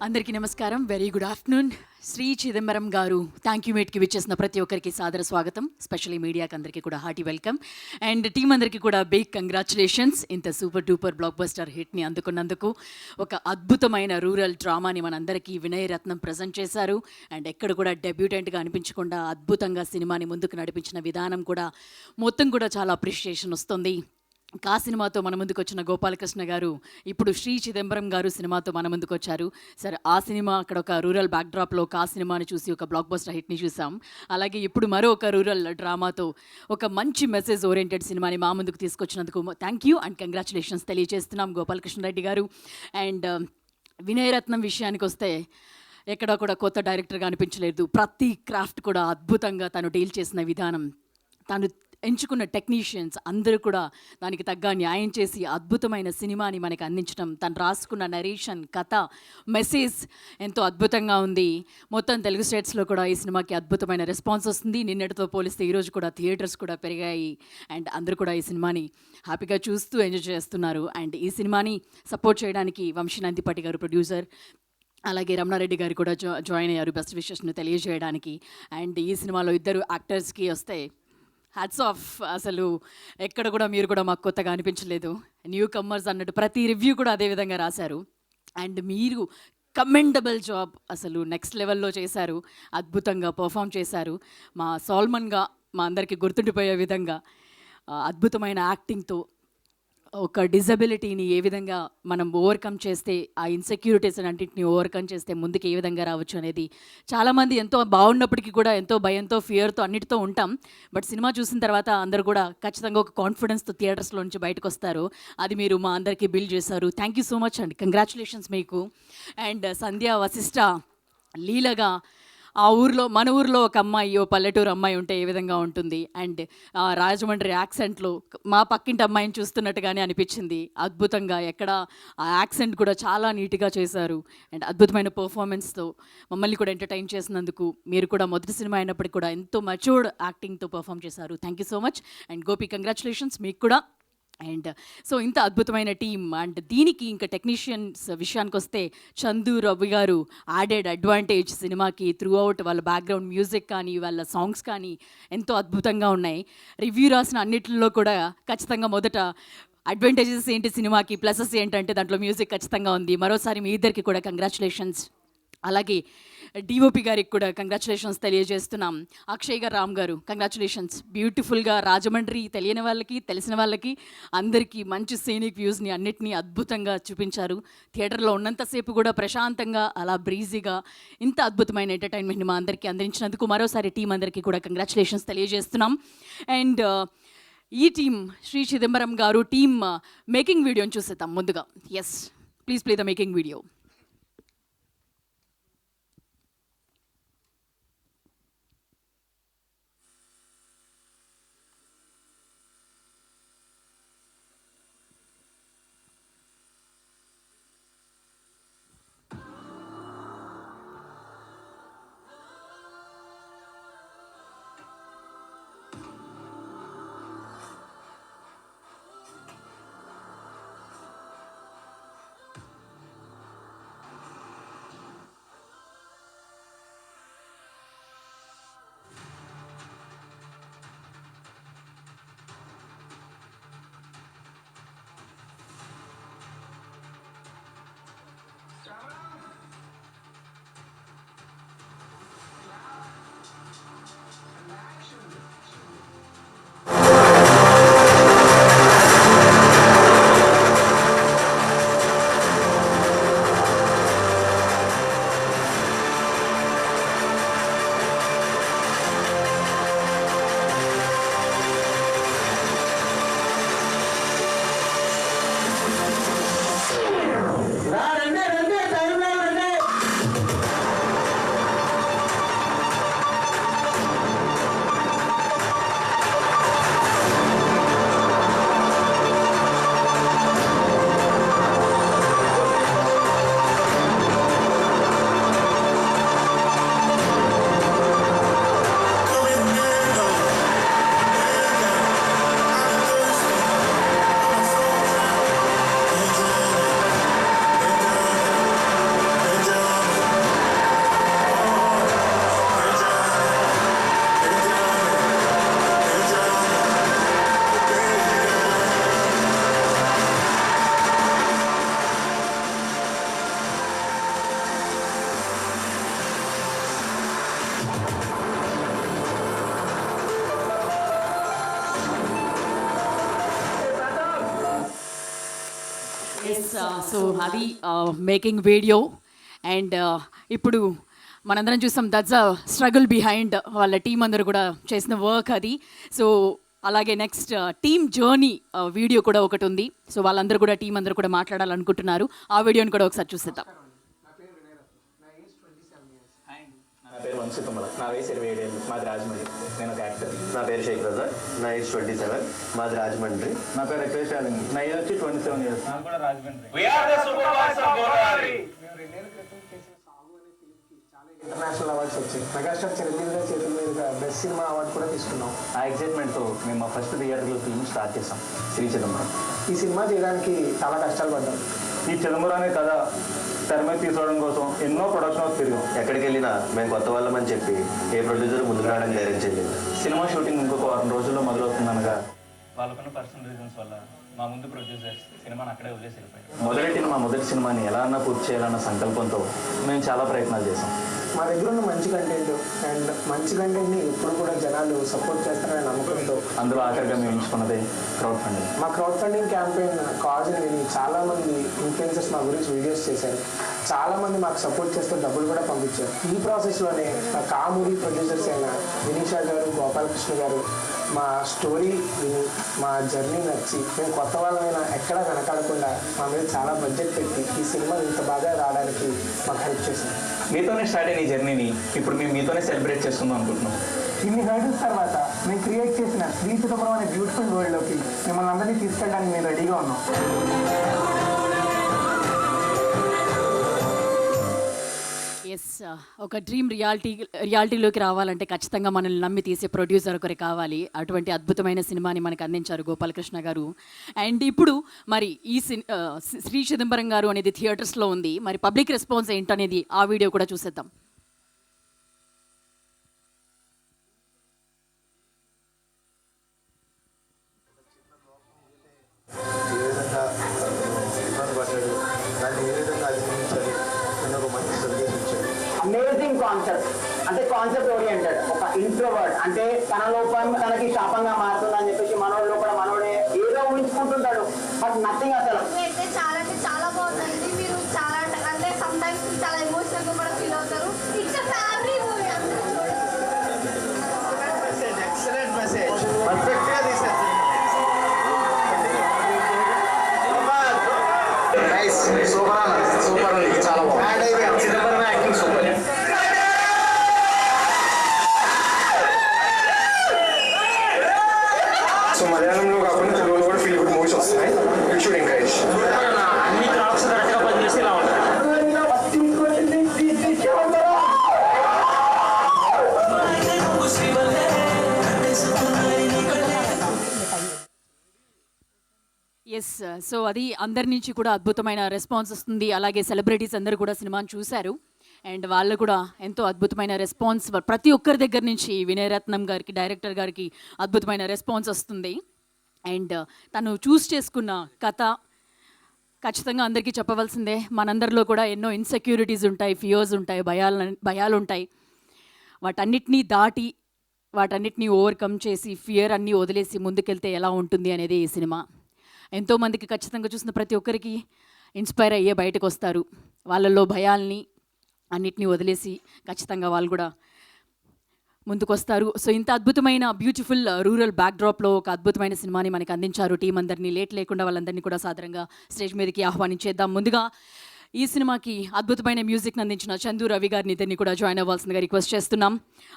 అందరికీ నమస్కారం. Very good afternoon. Shri Chidambaram garu thank you మీట్కి విచ్చేసిన ప్రతి ఒక్కరికి సాదర స్వాగతం. స్పెషల్లీ మీడియాకి అందరికీ కూడా హార్టీ వెల్కమ్. అండ్ టీం అందరికీ కూడా బిగ్ కంగ్రాచులేషన్స్. ఇంత సూపర్ డూపర్ బ్లాక్ బస్టర్ హిట్ని అందుకున్నందుకు. ఒక అద్భుతమైన రూరల్ డ్రామాని మనందరికీ వినయ్ రత్నం ప్రజెంట్ చేశారు. అండ్ ఎక్కడ కూడా డెబ్యూటెంట్గా అనిపించకుండా అద్భుతంగా సినిమాని ముందుకు నడిపించిన విధానం కూడా మొత్తం కూడా చాలా అప్రిషియేషన్ వస్తుంది. కా సినిమాతో మన ముందుకు వచ్చిన గోపాలకృష్ణ గారు ఇప్పుడు శ్రీ చిదంబరం గారు సినిమాతో మన ముందుకు వచ్చారు. సరే, ఆ సినిమా అక్కడ ఒక రూరల్ బ్యాక్డ్రాప్లో కా సినిమాని చూసి ఒక బ్లాక్ బస్టర్ హిట్ని చూసాం. అలాగే ఇప్పుడు మరో ఒక రూరల్ డ్రామాతో ఒక మంచి మెసేజ్ ఓరియంటెడ్ సినిమాని మా ముందుకు తీసుకొచ్చినందుకు థ్యాంక్ యూ అండ్ కంగ్రాచులేషన్స్ తెలియజేస్తున్నాం గోపాలకృష్ణ రెడ్డి గారు. అండ్ వినయ్ రత్నం విషయానికి వస్తే ఎక్కడా కూడా కొత్త డైరెక్టర్గా అనిపించలేదు. ప్రతి క్రాఫ్ట్ కూడా అద్భుతంగా తను డీల్ చేసిన విధానం, తను ఎంచుకున్న టెక్నీషియన్స్ అందరూ కూడా దానికి తగ్గ న్యాయం చేసి అద్భుతమైన సినిమాని మనకి అందించడం, తను రాసుకున్న నరేషన్, కథ, మెసేజ్ ఎంతో అద్భుతంగా ఉంది. మొత్తం తెలుగు స్టేట్స్లో కూడా ఈ సినిమాకి అద్భుతమైన రెస్పాన్స్ వస్తుంది. నిన్నటితో పోలిస్తే ఈరోజు కూడా థియేటర్స్ కూడా పెరిగాయి. అండ్ అందరూ కూడా ఈ సినిమాని హ్యాపీగా చూస్తూ ఎంజాయ్ చేస్తున్నారు. అండ్ ఈ సినిమాని సపోర్ట్ చేయడానికి వంశీనందిపట్టి గారు ప్రొడ్యూసర్, అలాగే రమణారెడ్డి గారు కూడా జాయిన్ అయ్యారు బెస్ట్ విషెస్ను తెలియజేయడానికి. అండ్ ఈ సినిమాలో ఇద్దరు యాక్టర్స్కి వస్తే హ్యాట్స్ ఆఫ్. అసలు ఎక్కడ కూడా మీరు కూడా మాకు కొత్తగా అనిపించలేదు. న్యూ కమ్మర్స్ అన్నట్టు ప్రతి రివ్యూ కూడా అదే విధంగా రాశారు. అండ్ మీరు కమెండబుల్ జాబ్, అసలు నెక్స్ట్ లెవెల్లో చేశారు. అద్భుతంగా పర్ఫామ్ చేశారు. మా సాల్మన్గా మా అందరికీ గుర్తుండిపోయే విధంగా అద్భుతమైన యాక్టింగ్తో ఒక డిజబిలిటీని ఏ విధంగా మనం ఓవర్కమ్ చేస్తే, ఆ ఇన్సెక్యూరిటీస్ అన్నింటిని ఓవర్కమ్ చేస్తే ముందుకు ఏ విధంగా రావచ్చు అనేది చాలామంది ఎంతో బాగున్నప్పటికీ కూడా ఎంతో భయంతో, ఫియర్తో అన్నిటితో ఉంటాం. బట్ సినిమా చూసిన తర్వాత అందరూ కూడా ఖచ్చితంగా ఒక కాన్ఫిడెన్స్తో థియేటర్స్లో నుంచి బయటకు వస్తారు. అది మీరు మా అందరికీ బిల్డ్ చేశారు. థ్యాంక్ యూ సో మచ్ అండి. కంగ్రాచులేషన్స్ మీకు. అండ్ సంధ్య, వశిష్ఠ, లీలగా ఆ ఊర్లో, మన ఊర్లో ఒక అమ్మాయి, ఓ పల్లెటూరు అమ్మాయి ఉంటే ఏ విధంగా ఉంటుంది. అండ్ రాజమండ్రి యాక్సెంట్లో మా పక్కింటి అమ్మాయిని చూస్తున్నట్టుగానే అనిపించింది. అద్భుతంగా ఎక్కడ ఆ యాక్సెంట్ కూడా చాలా నీట్గా చేశారు. అండ్ అద్భుతమైన పర్ఫార్మెన్స్తో మమ్మల్ని కూడా ఎంటర్టైన్ చేసినందుకు, మీరు కూడా మొదటి సినిమా అయినప్పటికీ కూడా ఎంతో మచ్యూర్డ్ యాక్టింగ్తో పర్ఫామ్ చేశారు. Thank you so much. And Gopi, congratulations మీకు కూడా. అండ్ సో ఇంత అద్భుతమైన టీమ్. అండ్ దీనికి ఇంకా టెక్నీషియన్స్ విషయానికి వస్తే చందు, రవి గారు యాడెడ్ అడ్వాంటేజ్ సినిమాకి. త్రూ అవుట్ వాళ్ళ బ్యాక్గ్రౌండ్ మ్యూజిక్ కానీ, వాళ్ళ సాంగ్స్ కానీ ఎంతో అద్భుతంగా ఉన్నాయి. రివ్యూ రాసిన అన్నిటిలో కూడా ఖచ్చితంగా మొదట అడ్వాంటేజెస్ ఏంటి సినిమాకి, ప్లసెస్ ఏంటంటే దాంట్లో మ్యూజిక్ ఖచ్చితంగా ఉంది. మరోసారి మీ ఇద్దరికి కూడా కంగ్రాచులేషన్స్. అలాగే డిఓపి గారికి కూడా కంగ్రాచులేషన్స్ తెలియజేస్తున్నాం. అక్షయ్ గారు, రామ్ గారు, కంగ్రాచులేషన్స్. బ్యూటిఫుల్గా రాజమండ్రి తెలియని వాళ్ళకి, తెలిసిన వాళ్ళకి అందరికీ మంచి సీనిక్ వ్యూస్ని అన్నిటినీ అద్భుతంగా చూపించారు. థియేటర్లో ఉన్నంతసేపు కూడా ప్రశాంతంగా అలా బ్రీజీగా ఇంత అద్భుతమైన ఎంటర్టైన్మెంట్ని మా అందరికీ అందించినందుకు మరోసారి టీం అందరికీ కూడా కంగ్రాచులేషన్స్ తెలియజేస్తున్నాం. అండ్ ఈ టీం, శ్రీ చిదంబరం గారు టీం మేకింగ్ వీడియోని చూసేద్దాం ముందుగా. Yes, please play the making video. So అది మేకింగ్ వీడియో అండ్ ఇప్పుడు మనందరం చూసాం దట్స్ అ స్ట్రగుల్ బిహైండ్ వాళ్ళ టీం అందరూ కూడా చేసిన వర్క్ అది. సో అలాగే నెక్స్ట్ టీమ్ జర్నీ వీడియో కూడా ఒకటి ఉంది. సో వాళ్ళందరూ కూడా టీం అందరూ కూడా మాట్లాడాలనుకుంటున్నారు. ఆ వీడియోని కూడా ఒకసారి చూసేద్దాం. నా పేరు వంశీకుమార్, నా వయసు 27 ఏళ్ళు, మాది రాజమండ్రి, నేను ఒక యాక్టర్. నా పేరు షేక్ రజా, నా ఏజ్ 27, మాది రాజమండ్రి. నా పేరు అఖిలేష్ యాదవ్, నా ఏజ్ వచ్చి 27 ఇయర్స్, నాకు కూడా రాజమండ్రి. ఇంటర్నేషనల్ అవార్డ్స్ వచ్చాయి. మెగాస్టార్ చిరంజీవి గారి చేతుల మీదుగా బెస్ట్ సినిమా అవార్డు కూడా తీసుకున్నాం. ఆ ఎగ్జైట్మెంట్తో మేము మా ఫస్ట్ థియేటర్లో ఫిల్మ్ స్టార్ట్ చేసాం, శ్రీ చిదంబరం. ఈ సినిమా చేయడానికి చాలా కష్టాలు పడ్డాం. ఈ చిదంబరం అనే కథ తెర మీద తీసుకోవడం కోసం ఎన్నో ప్రొడక్షన్ హౌస్ తిరిగాం. ఎక్కడికి వెళ్ళినా మేము కొత్త వాళ్ళమని చెప్పి ఏ ప్రొడ్యూసర్ ముందుకు రావడానికి ధైర్యం చేయలేదు. సినిమా షూటింగ్ ఇంకొక 4 రోజుల్లో మొదలవుతుందనగా వాళ్ళకున్న పర్సనల్ రీజన్స్ వల్ల మా ముందు ప్రొడ్యూసర్స్ సినిమాని అక్కడే వదిలేసి వెళ్ళిపోయారు. మా మొదటి సినిమాని ఎలా అన్నా పూర్తి చేయాలన్న సంకల్పంతో మేము చాలా ప్రయత్నాలు చేసాం. మా దగ్గర ఉన్న మంచి కంటెంట్ అండ్ మంచి కంటెంట్ని ఎప్పుడు కూడా జనాలు సపోర్ట్ చేస్తారనే నమ్మకంతో అందులో ఆఖరిగా మేము ఎంచుకున్నది క్రౌడ్ ఫండింగ్. మా క్రౌడ్ ఫండింగ్ క్యాంపెయిన్ కాజ్ని విని చాలామంది ఇన్ఫ్లుయెన్సర్స్ మా గురించి వీడియోస్ చేశారు. చాలామంది మాకు సపోర్ట్ చేస్తూ డబ్బులు కూడా పంపించారు. ఈ ప్రాసెస్లోనే మా కామూరి ప్రొడ్యూసర్స్ అయిన వినీషా గారు, గోపాలకృష్ణ గారు మా స్టోరీ విని మా జర్నీ నచ్చి మేము కొత్త వాళ్ళమైనా ఎక్కడా వెనకాడకుండా మా మీద చాలా బడ్జెట్ పెట్టి ఈ సినిమా ఇంత బాగా రావడానికి మాకు హెల్ప్ చేసింది. మీతోనే స్టార్ట్ అయిన ఈ జర్నీని ఇప్పుడు మేము మీతోనే సెలబ్రేట్ చేస్తుందాం అనుకుంటున్నాం. ఇన్ని హర్డిల్స్ తర్వాత మేము క్రియేట్ చేసిన శ్రీ చిదంబరం అనే బ్యూటిఫుల్ వరల్డ్లోకి మిమ్మల్ని అందరినీ తీసుకెళ్ళడానికి మేము రెడీగా ఉన్నాం. ఎస్, ఒక డ్రీమ్ రియాలిటీలోకి రావాలంటే ఖచ్చితంగా మనల్ని నమ్మి తీసే ప్రొడ్యూసర్ ఒకరు కావాలి. అటువంటి అద్భుతమైన సినిమాని మనకు అందించారు గోపాలకృష్ణ గారు. అండ్ ఇప్పుడు మరి ఈ శ్రీ చిదంబరం గారు అనేది థియేటర్స్లో ఉంది. మరి పబ్లిక్ రెస్పాన్స్ ఏంటనేది ఆ వీడియో కూడా చూసేద్దాం. అమేజింగ్ కాన్సెప్ట్, అంటే కాన్సెప్ట్ ఓరియంటెడ్. ఒక ఇంట్రోవర్ట్ అంటే తన లోపం తనకి శాపంగా మారుతుందని చెప్పేసి మనోడు లోపల మనోడే ఏదో ఊహించుకుంటుంటాడు, బట్ నథింగ్ అసలు. అయితే చాలా అంటే చాలా బాగుందండి. మీరు చాలా అంటే సమ్ టైమ్స్ చాలా ఎమోషనల్ గా కూడా ఫీల్ అవుతారు. It's a family movie. Excellent message, perfect గా తీశారు. నైస్, సూపర్ చాలా బాగుంది. Chidambaram acting super. సో మలయాళంలో కాకుండా తెలుగులో కూడా ఫీల్ గుడ్ మూవీస్ వస్తున్నాయి. You should encourage. అన్ని క్రాఫ్ట్స్ కరెక్ట్గా పనిచేస్తే ఇలా ఉంటాయి. ఎస్, సో అది అందరి నుంచి కూడా అద్భుతమైన రెస్పాన్స్ వస్తుంది. అలాగే సెలబ్రిటీస్ అందరూ కూడా సినిమాని చూశారు అండ్ వాళ్ళు కూడా ఎంతో అద్భుతమైన రెస్పాన్స్ ప్రతి ఒక్కరి దగ్గర నుంచి వినయరత్నం గారికి, డైరెక్టర్ గారికి అద్భుతమైన రెస్పాన్స్ వస్తుంది. అండ్ తను చూస్ చేసుకున్న కథ ఖచ్చితంగా అందరికీ చెప్పవలసిందే. మనందరిలో కూడా ఎన్నో ఇన్సెక్యూరిటీస్ ఉంటాయి, ఫియర్స్ ఉంటాయి, భయాలు ఉంటాయి. వాటన్నిటినీ దాటి వాటన్నిటినీ ఓవర్కమ్ చేసి ఫియర్ అన్నీ వదిలేసి ముందుకెళ్తే ఎలా ఉంటుంది అనేది ఈ సినిమా. ఎంతోమందికి ఖచ్చితంగా చూసిన ప్రతి ఒక్కరికి ఇన్స్పైర్ అయ్యే బయటకు వస్తారు. వాళ్ళల్లో భయాల్ని అన్నిటినీ వదిలేసి ఖచ్చితంగా వాళ్ళు కూడా ముందుకొస్తారు. సో ఇంత అద్భుతమైన బ్యూటిఫుల్ రూరల్ బ్యాక్డ్రాప్లో ఒక అద్భుతమైన సినిమాని మనకి అందించారు టీం అందరినీ. లేట్ లేకుండా వాళ్ళందరినీ కూడా సాధారణంగా స్టేజ్ మీదకి ఆహ్వానించేద్దాం. ముందుగా ఈ సినిమాకి అద్భుతమైన మ్యూజిక్ని అందించిన చందు రవి గారిని ఇద్దరిని కూడా జాయిన్ అవ్వాల్సిందిగా రిక్వెస్ట్ చేస్తున్నాం.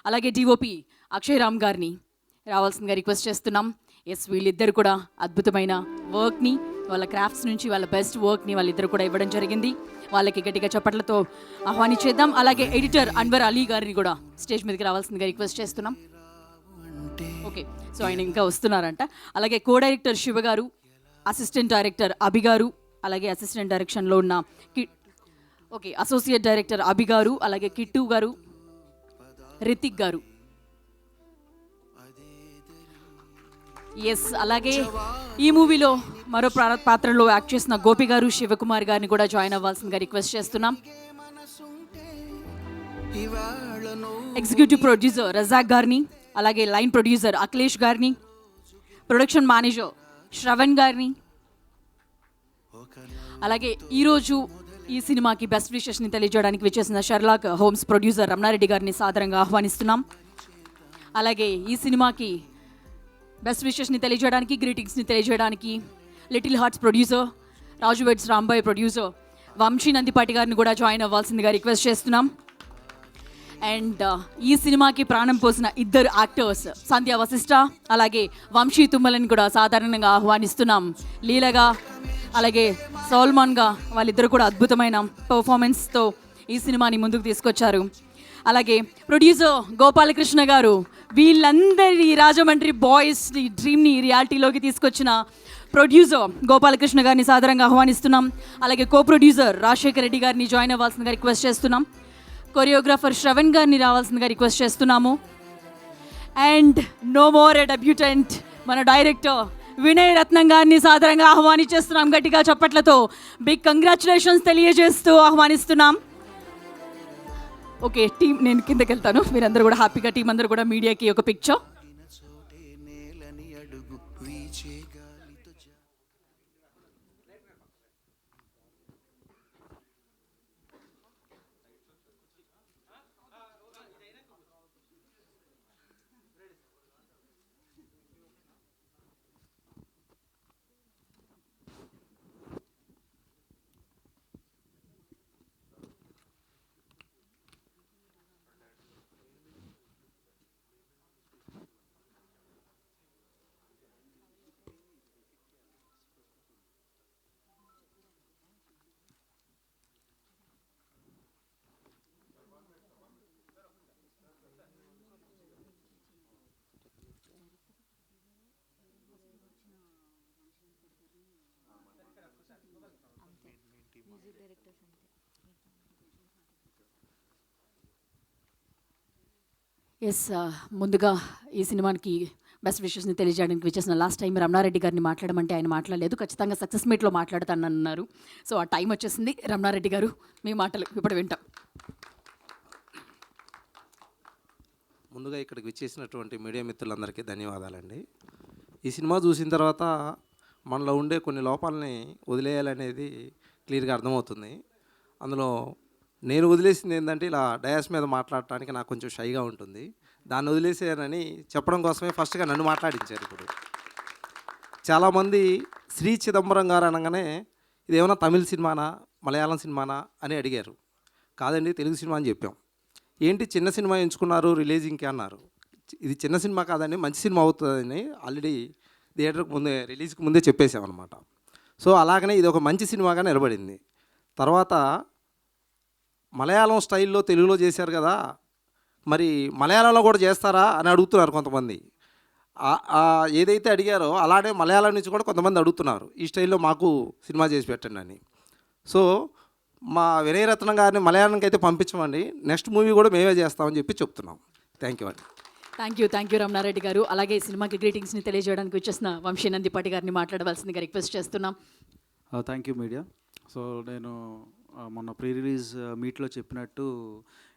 అలాగే డిఓపి అక్షయ్ రామ్ గారిని రావాల్సిందిగా రిక్వెస్ట్ చేస్తున్నాం. ఎస్, వీళ్ళిద్దరు కూడా అద్భుతమైన వర్క్ని, వాళ్ళ క్రాఫ్ట్స్ నుంచి వాళ్ళ బెస్ట్ వర్క్ని వాళ్ళిద్దరు కూడా ఇవ్వడం జరిగింది. వాళ్ళకి గట్టిగా చప్పట్లతో ఆహ్వానించేద్దాం. అలాగే ఎడిటర్ అన్వర్ అలీ గారిని కూడా స్టేజ్ మీదకి రావాల్సిందిగా రిక్వెస్ట్ చేస్తున్నాం. ఓకే, సో ఆయన ఇంకా వస్తున్నారంట. అలాగే కో డైరెక్టర్ శివ గారు, అసిస్టెంట్ డైరెక్టర్ అభి గారు, అలాగే అసిస్టెంట్ డైరెక్షన్లో ఉన్న అసోసియేట్ డైరెక్టర్ అభి గారు, అలాగే కిట్టు గారు, రితిక్ గారు. ఎస్, అలాగే ఈ మూవీలో మరో పాత్రలో యాక్ట్ చేసిన గోపి గారు, శివకుమార్ గారిని కూడా జాయిన్ అవ్వాల్సిందిగా రిక్వెస్ట్ చేస్తున్నాం. ఎగ్జిక్యూటివ్ ప్రొడ్యూసర్ రజాక్ గారిని, అలాగే లైన్ ప్రొడ్యూసర్ అఖిలేష్ గారిని, ప్రొడక్షన్ మేనేజర్ శ్రవణ్ గారిని, అలాగే ఈరోజు ఈ సినిమాకి బెస్ట్ విషెస్ని తెలియజేయడానికి విచ్చేసిన షెర్లాక్ హోమ్స్ ప్రొడ్యూసర్ రమణారెడ్డి గారిని సాదరంగా ఆహ్వానిస్తున్నాం. అలాగే ఈ సినిమాకి బెస్ట్ విషెస్ని తెలియజేయడానికి, గ్రీటింగ్స్ని తెలియజేయడానికి లిటిల్ హార్ట్స్ ప్రొడ్యూసర్, రాజు వెడ్స్ రాంబాయ్ ప్రొడ్యూసర్ వంశీ నందిపాటి గారిని కూడా జాయిన్ అవ్వాల్సిందిగా రిక్వెస్ట్ చేస్తున్నాం. అండ్ ఈ సినిమాకి ప్రాణం పోసిన ఇద్దరు యాక్టర్స్ సంధ్య వశిష్ఠ అలాగే వంశీ తుమ్మలని కూడా సాధారణంగా ఆహ్వానిస్తున్నాం. లీలగా అలాగే సోల్మాన్గా వాళ్ళిద్దరు కూడా అద్భుతమైన పర్ఫార్మెన్స్తో ఈ సినిమాని ముందుకు తీసుకొచ్చారు. అలాగే ప్రొడ్యూసర్ గోపాలకృష్ణ గారు వీళ్ళందరి రాజమండ్రి బాయ్స్ డ్రీమ్ని రియాలిటీలోకి తీసుకొచ్చిన ప్రొడ్యూసర్ గోపాలకృష్ణ గారిని సాధారణంగా ఆహ్వానిస్తున్నాం. అలాగే కో ప్రొడ్యూసర్ రాజశేఖర్ రెడ్డి గారిని జాయిన్ అవ్వాల్సిందిగా రిక్వెస్ట్ చేస్తున్నాం. కొరియోగ్రాఫర్ శ్రవణ్ గారిని రావాల్సిందిగా రిక్వెస్ట్ చేస్తున్నాము. And no more a debutante మన డైరెక్టర్ వినయ్ రత్నం గారిని సాధారణంగా ఆహ్వానించేస్తున్నాం. గట్టిగా చప్పట్లతో బిగ్ కంగ్రాచులేషన్స్ తెలియజేస్తూ ఆహ్వానిస్తున్నాం. ఓకే టీం, నేను కిందకి వెళ్తాను, మీరందరూ కూడా హ్యాపీగా టీం అందరూ కూడా మీడియాకి ఒక పిక్చర్. ఎస్, ముందుగా ఈ సినిమాకి బెస్ట్ విషెస్ని తెలియజేయడానికి వచ్చేసిన లాస్ట్ టైం రమణారెడ్డి గారిని మాట్లాడమంటే ఆయన మాట్లాడలేదు, ఖచ్చితంగా సక్సెస్ మీట్లో మాట్లాడతానన్నారు. సో ఆ టైం వచ్చేసింది. రమణారెడ్డి గారు మీ మాటలు ఇప్పుడు వింటాం. ముందుగా ఇక్కడికి విచ్చేసినటువంటి మీడియా మిత్రులందరికీ ధన్యవాదాలండి. ఈ సినిమా చూసిన తర్వాత మనలో ఉండే కొన్ని లోపాలని వదిలేయాలనేది క్లియర్గా అర్థమవుతుంది. అందులో నేను వదిలేసింది ఏంటంటే ఇలా డయాస్ మీద మాట్లాడటానికి నాకు కొంచెం షైగా ఉంటుంది. దాన్ని వదిలేసానని చెప్పడం కోసమే ఫస్ట్గా నన్ను మాట్లాడించారు. ఇప్పుడు చాలామంది శ్రీ చిదంబరం గారు అనగానే ఇదేమన్నా తమిళ సినిమానా మలయాళం సినిమానా అని అడిగారు. కాదండి, తెలుగు సినిమా అని చెప్పాం. ఏంటి చిన్న సినిమా ఎంచుకున్నారు రిలీజింగ్కి అన్నారు. ఇది చిన్న సినిమా కాదండి, మంచి సినిమా అవుతుందని ఆల్రెడీ థియేటర్కి ముందే రిలీజ్కి ముందే చెప్పేసామన్నమాట. సో అలాగనే ఇది ఒక మంచి సినిమాగా నిలబడింది. తర్వాత మలయాళం స్టైల్లో తెలుగులో చేశారు కదా, మరి మలయాళంలో కూడా చేస్తారా అని అడుగుతున్నారు కొంతమంది. ఏదైతే అడిగారో అలానే మలయాళం నుంచి కూడా కొంతమంది అడుగుతున్నారు, ఈ స్టైల్లో మాకు సినిమా చేసి పెట్టండి అని. సో మా వినయ్ రత్నం గారిని మలయాళంకి అయితే పంపించమండి, నెక్స్ట్ మూవీ కూడా మేమే చేస్తామని చెప్పి చెప్తున్నాం. థ్యాంక్ యూ అండి. థ్యాంక్ యూ రమణారెడ్డి గారు. అలాగే ఈ సినిమాకి గ్రీటింగ్స్ని తెలియజేయడానికి వచ్చేసిన వంశీ నందిపాటి గారిని మాట్లాడవలసిందిగా రిక్వెస్ట్ చేస్తున్నాం. Thank you media. సో నేను మొన్న ప్రీ రిలీజ్ మీట్లో చెప్పినట్టు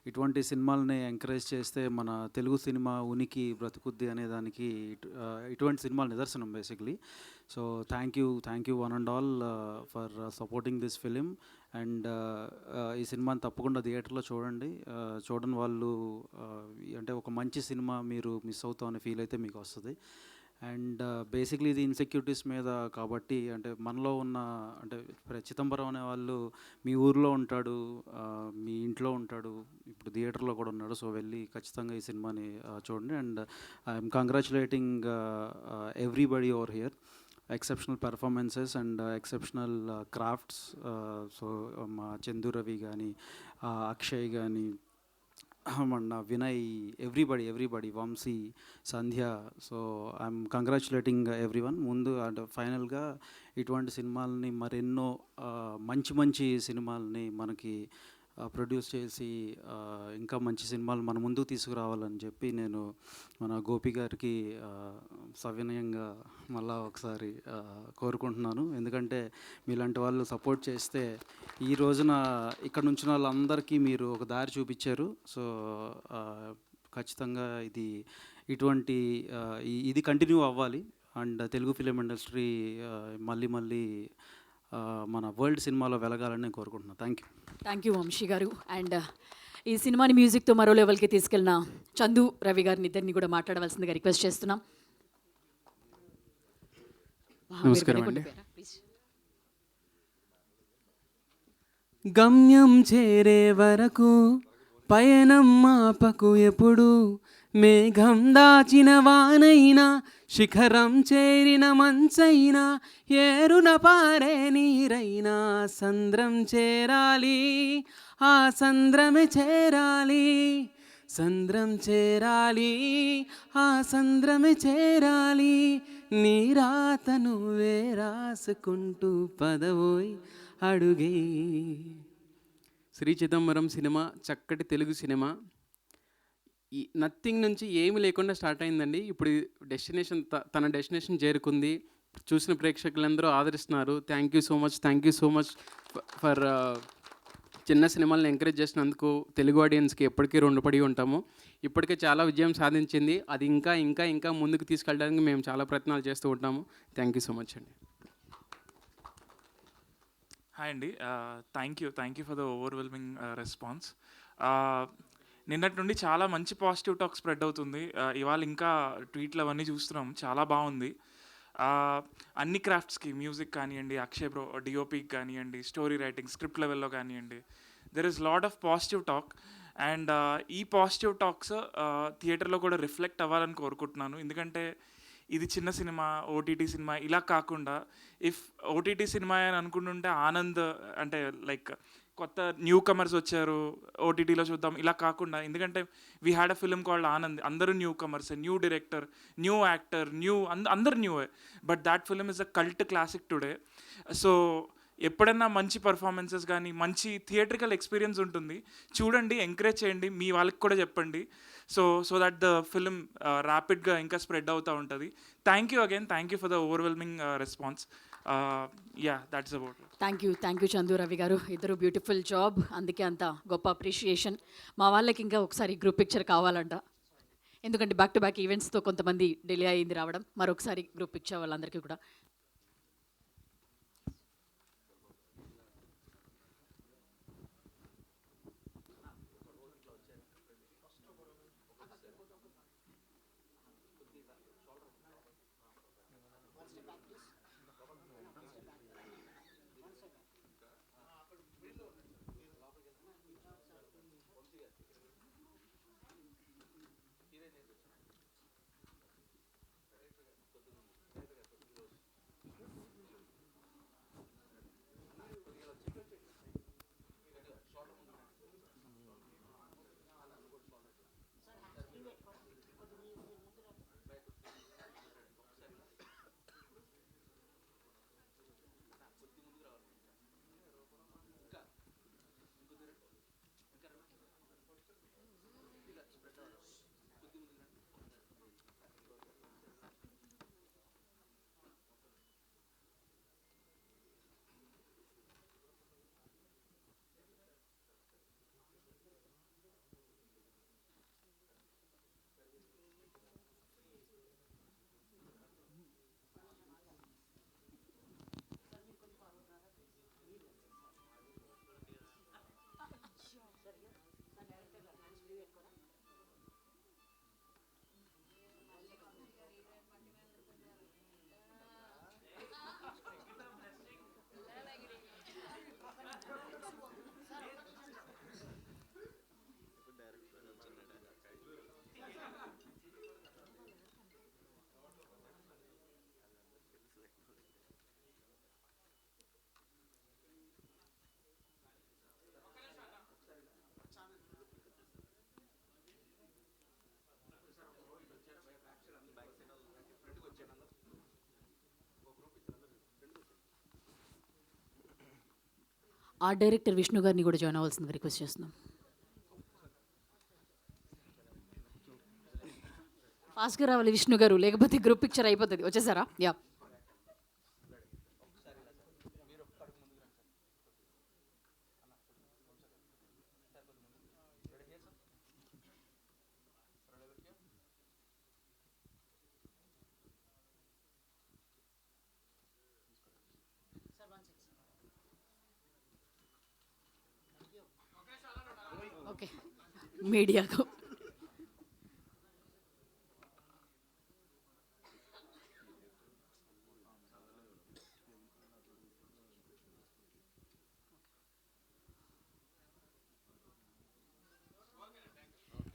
ఇటువంటి సినిమాలని ఎంకరేజ్ చేస్తే మన తెలుగు సినిమా ఉనికి బ్రతుకుద్ది అనే దానికి ఇటువంటి సినిమాలు నిదర్శనం basically. So thank you one and all for supporting this film. And ఈ సినిమాని తప్పకుండా థియేటర్లో చూడండి. చూడని వాళ్ళు అంటే ఒక మంచి సినిమా మీరు మిస్ అవుతామని ఫీల్ అయితే మీకు వస్తుంది. అండ్ బేసిక్లీ ఇది ఇన్సెక్యూరిటీస్ మీద కాబట్టి, అంటే మనలో ఉన్న అంటే చిదంబరం అనే వాళ్ళు మీ ఊర్లో ఉంటాడు, మీ ఇంట్లో ఉంటాడు, ఇప్పుడు థియేటర్లో కూడా ఉన్నాడు. సో వెళ్ళి ఖచ్చితంగా ఈ సినిమాని చూడండి. And I'm congratulating everybody over here. Exceptional performances and exceptional crafts. So మా చందు రవి కానీ, అక్షయ్ కానీ, మన Vinay, everybody, Vamshi, Sandhya. So I'm congratulating everyone. ముందు అంటే ఫైనల్గా ఇటువంటి సినిమాలని మరెన్నో మంచి సినిమాలని మనకి ప్రొడ్యూస్ చేసి ఇంకా మంచి సినిమాలు మన ముందుకు తీసుకురావాలని చెప్పి నేను మన గోపి గారికి సవినయంగా మళ్ళా ఒకసారి కోరుకుంటున్నాను. ఎందుకంటే మీలాంటి వాళ్ళు సపోర్ట్ చేస్తే ఈ రోజున ఇక్కడ నుంచి వాళ్ళందరికీ మీరు ఒక దారి చూపించారు. సో ఖచ్చితంగా ఇది కంటిన్యూ అవ్వాలి. అండ్ తెలుగు ఫిలిం ఇండస్ట్రీ మళ్ళీ మన వరల్డ్ సినిమాలో వెలగాలని నేను కోరుకుంటున్నాను. థ్యాంక్ యూ వంశీ గారు. అండ్ ఈ సినిమాని మ్యూజిక్తో మరో లెవెల్కి తీసుకెళ్ళిన చందు రవి గారిని ఇద్దరిని కూడా మాట్లాడవలసిందిగా రిక్వెస్ట్ చేస్తున్నాం. నమస్కారం అండి. ప్లీజ్. గమ్యం చేరే వరకు పయనం మాపకు ఎప్పుడు, మేఘం దాచిన వానైనా శిఖరం చేరిన మంచైనా, ఏరున పారే నీరైనా సంద్రం చేరాలి, ఆ సంద్రమే చేరాలి, సంద్రం చేరాలి, ఆ సంద్రమే చేరాలి, నీ రాత నువ్వే రాసుకుంటూ పదవోయ్ అడుగే. శ్రీ చిదంబరం సినిమా చక్కటి తెలుగు సినిమా. ఈ నథింగ్ నుంచి ఏమీ లేకుండా స్టార్ట్ అయిందండి. ఇప్పుడు డెస్టినేషన్ తన డెస్టినేషన్ చేరుకుంది. చూసిన ప్రేక్షకులందరూ ఆదరిస్తున్నారు. Thank you so much for చిన్న సినిమాలను ఎంకరేజ్ చేసినందుకు తెలుగు ఆడియన్స్కి ఎప్పటికీ రుణపడి ఉంటాము. ఇప్పటికే చాలా విజయం సాధించింది. అది ఇంకా ఇంకా ఇంకా ముందుకు తీసుకెళ్ళడానికి మేము చాలా ప్రయత్నాలు చేస్తూ ఉంటాము. థ్యాంక్ యూ సో మచ్ అండి. హాయ్ అండి. Thank you for the overwhelming response. నిన్నటి నుండి చాలా మంచి పాజిటివ్ టాక్ స్ప్రెడ్ అవుతుంది. ఇవాళ ఇంకా ట్వీట్లు అవన్నీ చూస్తున్నాం, చాలా బాగుంది. అన్ని క్రాఫ్ట్స్కి, మ్యూజిక్ కానివ్వండి, అక్షయ్ బ్రో డిఓపికి కానివ్వండి, స్టోరీ రైటింగ్, స్క్రిప్ట్ లెవెల్లో కానివ్వండి, there is lot of positive talk. And ఈ పాజిటివ్ టాక్స్ థియేటర్లో కూడా రిఫ్లెక్ట్ అవ్వాలని కోరుకుంటున్నాను. ఎందుకంటే ఇది చిన్న సినిమా, ఓటీటీ సినిమా ఇలా కాకుండా, ఇఫ్ ఓటీటీ సినిమా అని అనుకుంటుంటే ఆనంద్ అంటే లైక్ కొత్త న్యూ కమర్స్ వచ్చారు, ఓటీటీలో చూద్దాం ఇలా కాకుండా, ఎందుకంటే we had a film called Anand, అందరూ newcomers, new director, new actor, అందరు న్యూవే, but that film is a cult classic today. So ఎప్పుడన్నా మంచి పర్ఫార్మెన్సెస్ కానీ మంచి థియేట్రికల్ ఎక్స్పీరియన్స్ ఉంటుంది, చూడండి, ఎంకరేజ్ చేయండి, మీ వాళ్ళకి కూడా చెప్పండి. సో దట్ ద ఫిల్మ్ ర్యాపిడ్గా ఇంకా స్ప్రెడ్ అవుతూ ఉంటుంది. Thank you for the overwhelming response. That's about. Thank you Chandu Ravi గారు. ఇద్దరు బ్యూటిఫుల్ జాబ్, అందుకే అంత గొప్ప అప్రిషియేషన్. మా వాళ్ళకి ఇంకా ఒకసారి గ్రూప్ పిక్చర్ కావాలంట, ఎందుకంటే బ్యాక్ టు బ్యాక్ ఈవెంట్స్తో కొంతమంది డిలే అయింది రావడం. మరొకసారి గ్రూప్ పిక్చర్ వాళ్ళందరికీ కూడా. ఆ డైరెక్టర్ విష్ణు గారిని కూడా జాయిన్ అవ్వాల్సిందిగా రిక్వెస్ట్ చేస్తున్నాం. ఫాస్ట్గా రావాలి విష్ణు గారు, లేకపోతే గ్రూప్ పిక్చర్ అయిపోతుంది. వచ్చేసారా? యా. మీడియాకు.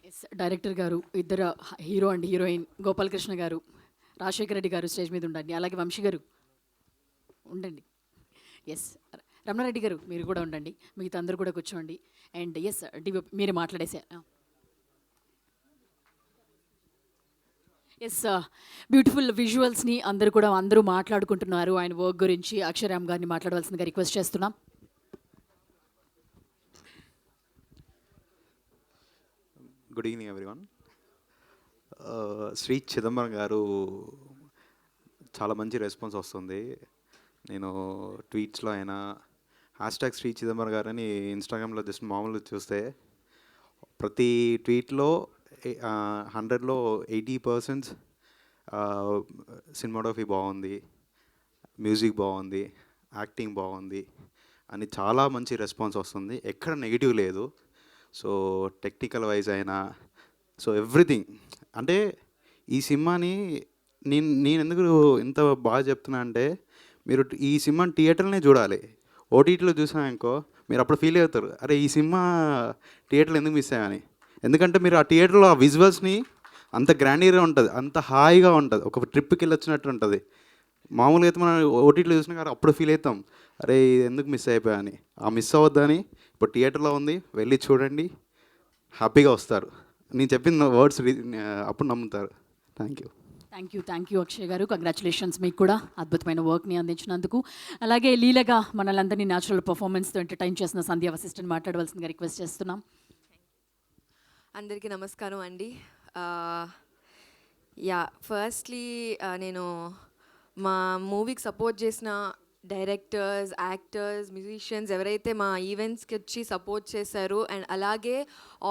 ఎస్, డైరెక్టర్ గారు, ఇద్దరు హీరో అండ్ హీరోయిన్ గోపాలకృష్ణ గారు, రాజశేఖర రెడ్డి గారు స్టేజ్ మీద ఉండండి. అలాగే వంశీ గారు ఉండండి. ఎస్, రమణారెడ్డి గారు మీరు కూడా ఉండండి. మిగతా అందరూ కూడా కూర్చోండి. అండ్ ఎస్, మీరు మాట్లాడేసారు. ఎస్, బ్యూటిఫుల్ విజువల్స్ని అందరూ మాట్లాడుకుంటున్నారు ఆయన వర్క్ గురించి. అక్షరామ్ గారిని మాట్లాడవలసిందిగా రిక్వెస్ట్ చేస్తున్నాం. Good evening everyone. Shri Chidambaram garu చాలా మంచి రెస్పాన్స్ వస్తుంది. నేను ట్వీట్స్లో అయినా హ్యాష్ట్యాగ్ శ్రీ చిదంబరం గారు అని ఇన్స్టాగ్రామ్లో జస్ట్ మామూలుగా చూస్తే ప్రతి ట్వీట్లో 100లో 80% సినిమాటోగ్రఫీ బాగుంది, మ్యూజిక్ బాగుంది, యాక్టింగ్ బాగుంది అని చాలా మంచి రెస్పాన్స్ వస్తుంది. ఎక్కడ నెగిటివ్ లేదు. సో టెక్నికల్ వైజ్ అయినా సో ఎవ్రీథింగ్. అంటే ఈ సినిమాని నేను ఎందుకు ఇంత బాగా చెప్తున్నా అంటే మీరు ఈ సినిమాని థియేటర్లోనే చూడాలి. ఓటీటీలో చూసామనుకో మీరు అప్పుడు ఫీల్ అవుతారు, అరే ఈ సినిమా థియేటర్లో ఎందుకు మిస్ అయ్యామని. ఎందుకంటే మీరు ఆ థియేటర్లో ఆ విజువల్స్ని అంత గ్రాండీగా ఉంటుంది, అంత హాయిగా ఉంటుంది, ఒక ట్రిప్కి వెళ్ళి వచ్చినట్టు ఉంటుంది. మామూలుగా అయితే మనం ఓటీటీలో చూసినా కానీ అప్పుడు ఫీల్ అవుతాం, అరే ఇది ఎందుకు మిస్ అయిపోయాని. ఆ మిస్ అవ్వద్దని ఇప్పుడు థియేటర్లో ఉంది, వెళ్ళి చూడండి, హ్యాపీగా వస్తారు. నేను చెప్పిన వర్డ్స్ అప్పుడు నమ్ముతారు. థ్యాంక్ యూ అక్షయ్ గారు. కంగ్రాచులేషన్స్ మీకు కూడా అద్భుతమైన వర్క్ని అందించినందుకు. అలాగే లీలగా మనలందరినీ న్యాచురల్ పర్ఫార్మెన్స్తో ఎంటర్టైన్ చేసిన సంధ్యా వశిష్ఠని మాట్లాడవలసిందిగా రిక్వెస్ట్ చేస్తున్నాం. అందరికీ నమస్కారం అండి. ఫస్ట్లీ నేను మా మూవీకి సపోర్ట్ చేసిన డైరెక్టర్స్, యాక్టర్స్, మ్యూజిషియన్స్ ఎవరైతే మా ఈవెంట్స్కి వచ్చి సపోర్ట్ చేశారు, అండ్ అలాగే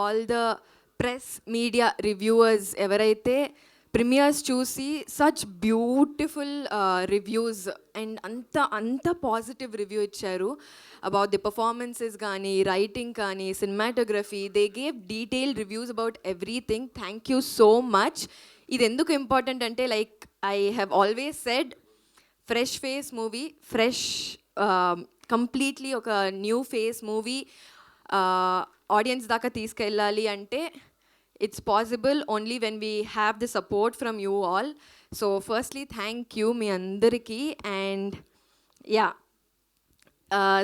all the press, media, reviewers ఎవరైతే ప్రీమియర్స్ చూసి సచ్ బ్యూటిఫుల్ రివ్యూస్ అండ్ అంత పాజిటివ్ రివ్యూ ఇచ్చారు అబౌట్ ది పర్ఫార్మెన్సెస్ కానీ, రైటింగ్ కానీ, cinematography. They gave detailed reviews about everything. Thank you so much. ఇది ఎందుకు ఇంపార్టెంట్ అంటే, like I have always said, fresh face movie, completely ఒక new face movie audience దాకా తీసుకెళ్ళాలి అంటే it's possible only when we have the support from you all. So firstly thank you మీ అందరికీ. And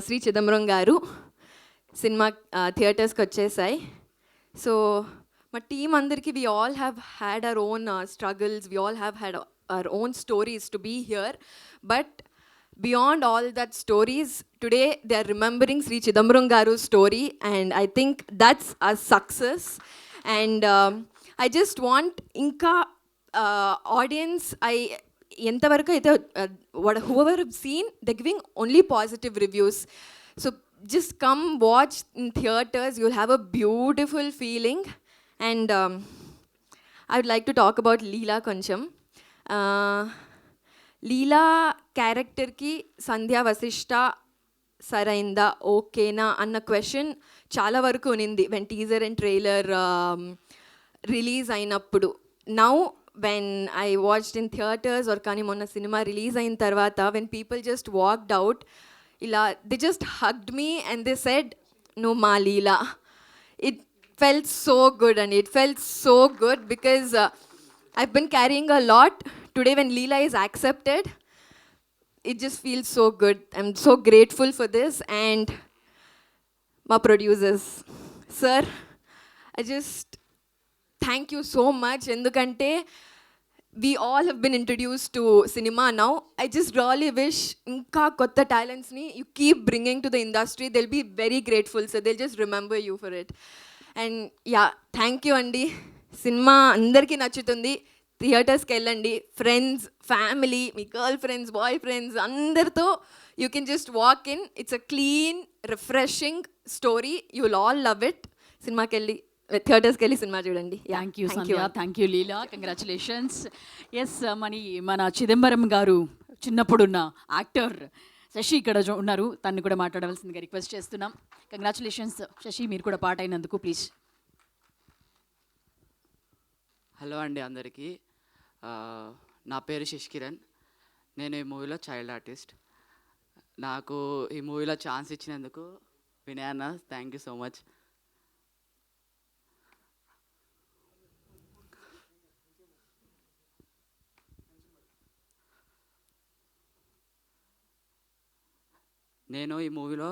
Shri Chidambaram గారు cinema థియేటర్స్కి వచ్చేసాయి. So మా team అందరికీ we all have had our own struggles, we all have had our own stories to be here, but beyond all that stories, today they are remembering Sri Chidambaram Garu's story, and I think that's a success. And I just want inka audience, ఎంతవరకు అయితే whoever have seen, they're giving only positive reviews. So just come watch in theaters, you'll have a beautiful feeling. And I would like to talk about Leela koncham. Leela క్యారెక్టర్కి సంధ్యా వశిష్ఠ సరైందా, ఓకేనా అన్న question చాలా వరకు ఉనింది when teaser and trailer release అయినప్పుడు. Now when I watched in theatres or కానీ మొన్న సినిమా రిలీజ్ అయిన తర్వాత when people just walked out, ఇలా they just hugged me and they said, నువ్వు మా Leela. It felt so good, and it felt so good because I've been carrying a lot. Today when Leela is accepted, it just feels so good. I'm so grateful for this. And my producers, sir, I just thank you so much. Endukante we all have been introduced to cinema now. I just really wish inka kotta talents ni you keep bringing to the industry. They'll be very grateful, so they'll just remember you for it. And thank you అండి. Cinema అందరికీ నచ్చుతుంది, థియేటర్స్కి వెళ్ళండి, friends, family, మీ girl friends, boy friends అందరితో you can just walk in. It's a clean, refreshing story. You will all love it. సినిమాకి వెళ్ళి, థియేటర్స్కి వెళ్ళి సినిమా చూడండి. Thank you Sandhya, thank you Leela, congratulations. Yes, మన చిదంబరం గారు చిన్నప్పుడున్న యాక్టర్ శశి ఇక్కడ ఉన్నారు, తను కూడా మాట్లాడవలసిందిగా రిక్వెస్ట్ చేస్తున్నాం. కంగ్రాచులేషన్స్ శశి, మీరు కూడా పాట అయినందుకు ప్లీజ్. హలో అండి అందరికీ. నా పేరు శశికిరణ్. నేను ఈ మూవీలో చైల్డ్ ఆర్టిస్ట్. నాకు ఈ మూవీలో ఛాన్స్ ఇచ్చినందుకు వినయ్ అన్న థ్యాంక్ యూ సో మచ్. నేను ఈ మూవీలో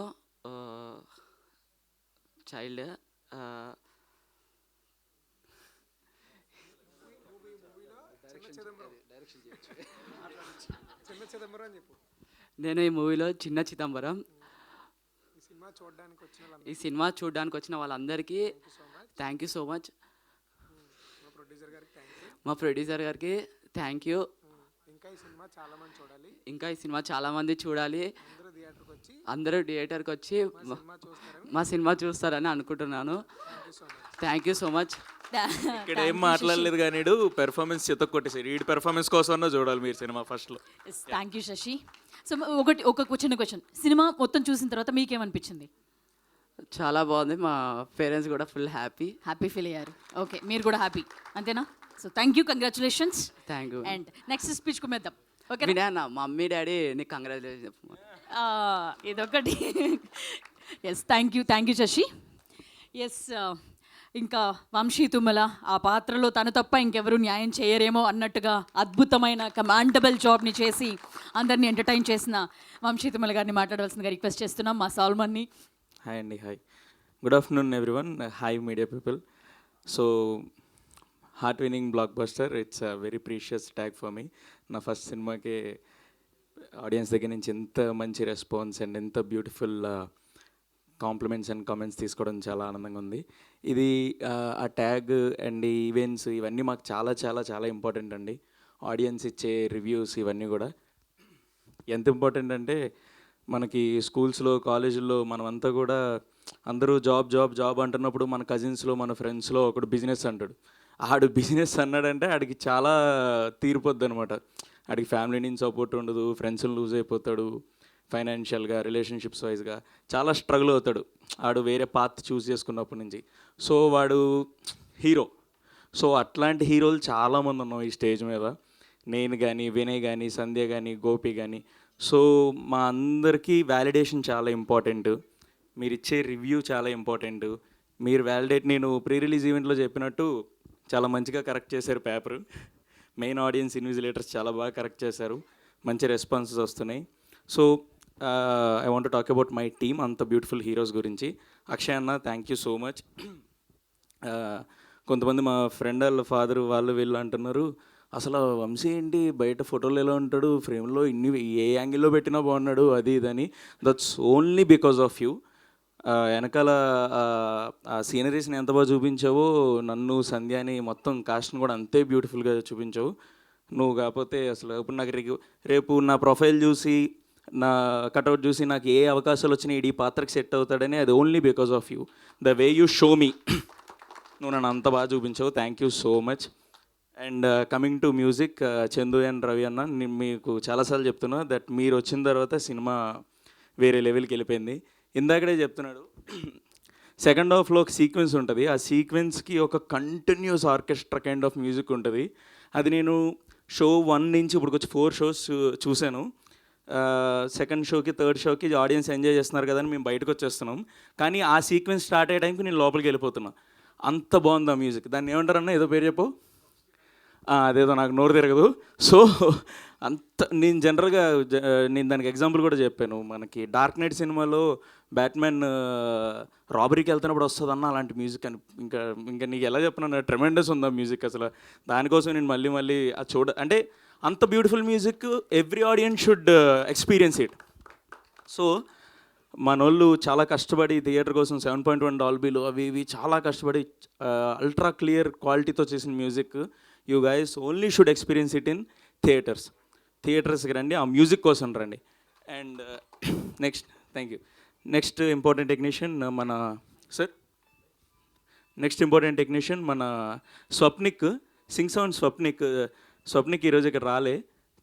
చైల్డ్ నేను ఈ మూవీలో చిన్న చిదంబరం. ఈ సినిమా చూడడానికి వచ్చిన వాళ్ళందరికీ థ్యాంక్ యూ సో మచ్. మా ప్రొడ్యూసర్ గారికి థ్యాంక్ యూ. ఇంకా ఈ సినిమా చాలామంది చూడాలి. అందరూ థియేటర్కి వచ్చి మా సినిమా చూస్తారని అనుకుంటున్నాను. Thank you so much. ఇక్కడ ఏం మాట్లాడలేదు కానీ పెర్ఫార్మెన్స్ చిత్త కొట్టేసారు. ఈ పెర్ఫార్మెన్స్ కోసం చూడాలి మీరు సినిమా ఫస్ట్లో. Thank you Shashi. సో ఒక చిన్న క్వశ్చన్, సినిమా మొత్తం చూసిన తర్వాత మీకేమనిపించింది? చాలా బాగుంది. మా పేరెంట్స్ కూడా ఫుల్ హ్యాపీ ఫీల్ అయ్యారు. ఓకే, మీరు కూడా హ్యాపీ అంతేనా? So thank you, congratulations. Thank you. And next speech కుమేద్దాం. ఓకే వినయ్ అన్న, మమ్మీ డాడీ నీకు కంగ్రాచులేషన్ చెప్పు. ఇదొకటి. Yes, thank you Shashi. Yes, ఇంకా వంశీ తుమ్మల ఆ పాత్రలో తను తప్ప ఇంకెవరు న్యాయం చేయరేమో అన్నట్టుగా అద్భుతమైన కమాండబుల్ జాబ్ని చేసి అందరినీ ఎంటర్టైన్ చేసిన వంశీ తుమ్మల గారిని మాట్లాడవలసిందిగా రిక్వెస్ట్ చేస్తున్నాం. మా సాల్మన్ని. హాయ్ అండి. Hi, good afternoon everyone. Hi media people. So heart winnowing block buster, it's a very precious tag for me. నా ఫస్ట్ సినిమాకి ఆడియన్స్ దగ్గర నుంచి ఎంత మంచి రెస్పాన్స్ అండ్ ఎంత బ్యూటిఫుల్ కాంప్లిమెంట్స్ అండ్ కామెంట్స్ తీసుకోవడం చాలా ఆనందంగా ఉంది. ఇది ఆ ట్యాగ్ అండ్ ఈవెంట్స్ ఇవన్నీ మాకు చాలా చాలా చాలా ఇంపార్టెంట్ అండి. ఆడియన్స్ ఇచ్చే రివ్యూస్ ఇవన్నీ కూడా ఎంత ఇంపార్టెంట్ అంటే, మనకి స్కూల్స్లో కాలేజీల్లో మనమంతా కూడా అందరూ జాబ్ జాబ్ జాబ్ అంటున్నప్పుడు మన కజిన్స్లో మన ఫ్రెండ్స్లో ఒకడు బిజినెస్ అంటాడు. ఆడు బిజినెస్ అన్నాడంటే ఆడికి చాలా తీరిపోద్ది అనమాట. ఆడికి ఫ్యామిలీ నుంచి సపోర్ట్ ఉండదు, ఫ్రెండ్స్ని లూజ్ అయిపోతాడు, ఫైనాన్షియల్గా రిలేషన్షిప్స్ వైజ్గా చాలా స్ట్రగుల్ అవుతాడు ఆడు వేరే పాత్ చూస్ చేసుకున్నప్పటి నుంచి. సో వాడు హీరో. సో అట్లాంటి హీరోలు చాలామంది ఉన్నాం ఈ స్టేజ్ మీద. నేను కానీ, వినయ్ కానీ, సంధ్య కానీ, గోపి కానీ. సో మా అందరికీ వ్యాలిడేషన్ చాలా ఇంపార్టెంట్. మీరు ఇచ్చే రివ్యూ చాలా ఇంపార్టెంట్. మీరు వ్యాలిడేట్, నేను ప్రీ రిలీజ్ ఈవెంట్లో చెప్పినట్టు చాలా మంచిగా కరెక్ట్ చేశారు పేపర్. మెయిన్ ఆడియన్స్ ఇన్విజిలేటర్స్ చాలా బాగా కరెక్ట్ చేశారు. మంచి రెస్పాన్సెస్ వస్తున్నాయి. So I want to talk about my team, అంత బ్యూటిఫుల్ హీరోస్ గురించి. అక్షయ్ అన్న, థ్యాంక్ యూ సో మచ్. కొంతమంది మా ఫ్రెండ్ వాళ్ళ ఫాదర్ వాళ్ళు వీళ్ళు అంటున్నారు, అసలు వంశీ ఏంటి బయట ఫోటోలు ఎలా ఉంటాడు, ఫ్రేమ్లో ఇన్ని ఏ యాంగిల్లో పెట్టినా బాగున్నాడు అది ఇదని. That's only because of you. వెనకాల ఆ సీనరీస్ని ఎంత బాగా చూపించావో, నన్ను సంధ్యాని మొత్తం కాస్ట్ని కూడా అంతే బ్యూటిఫుల్గా చూపించావు. నువ్వు కాకపోతే అసలు ఇప్పుడు నాకు రేపు నా ప్రొఫైల్ చూసి, నా కట్అవుట్ చూసి నాకు ఏ అవకాశాలు వచ్చినాయి ఈ పాత్రకి సెట్ అవుతాడని, అది only because of you. The way you show me, నువ్వు నన్ను అంత బాగా చూపించావు. Thank you so much. And coming to music, Chandu and Ravi అన్న, నేను మీకు చాలాసార్లు చెప్తున్నా దట్ మీరు వచ్చిన తర్వాత సినిమా వేరే లెవెల్కి వెళ్ళిపోయింది. ఇందాకడే చెప్తున్నాడు, సెకండ్ హాఫ్లో ఒక సీక్వెన్స్ ఉంటుంది. ఆ సీక్వెన్స్కి ఒక continuous orchestra kind of music ఉంటుంది. అది నేను షో 1 నుంచి ఇప్పుడు వచ్చి 4 షోస్ చూశాను. సెకండ్ షోకి, థర్డ్ షోకి ఆడియన్స్ ఎంజాయ్ చేస్తున్నారు కదా అని మేము బయటకు వచ్చేస్తున్నాం. కానీ ఆ సీక్వెన్స్ స్టార్ట్ అయ్యే టైంకి నేను లోపలికి వెళ్ళిపోతున్నా. అంత బాగుంది ఆ మ్యూజిక్. దాన్ని ఏమంటారన్నా, ఏదో పేరు చెప్పు, అదేదో నాకు నోరు తిరగదు. సో అంత నేను జనరల్గా నేను దానికి ఎగ్జాంపుల్ కూడా చెప్పాను. మనకి డార్క్ నైట్ సినిమాలో బ్యాట్మెన్ రాబరీకి వెళ్తున్నప్పుడు వస్తుందన్న అలాంటి మ్యూజిక్ అని. ఇంకా ఇంకా నీకు ఎలా చెప్పినా ట్రెమెండస్ ఉంది ఆ మ్యూజిక్. అసలు దానికోసం నేను మళ్ళీ అంటే అంత beautiful music every audience should experience it. So మనోళ్ళు చాలా కష్టపడి థియేటర్ కోసం 7.1 డాల్బీలు అవి ఇవి చాలా కష్టపడి అల్ట్రా క్లియర్ క్వాలిటీతో చేసిన music. You guys only should experience it in థియేటర్స్కి రండి, ఆ మ్యూజిక్ కోసం రండి. And next, thank you. Next important technician మన సార్, నెక్స్ట్ ఇంపార్టెంట్ టెక్నీషియన్ మన స్వప్నిక్, సింగ్ సౌండ్ స్వప్నిక్ ఈరోజు ఇక్కడ రాలే.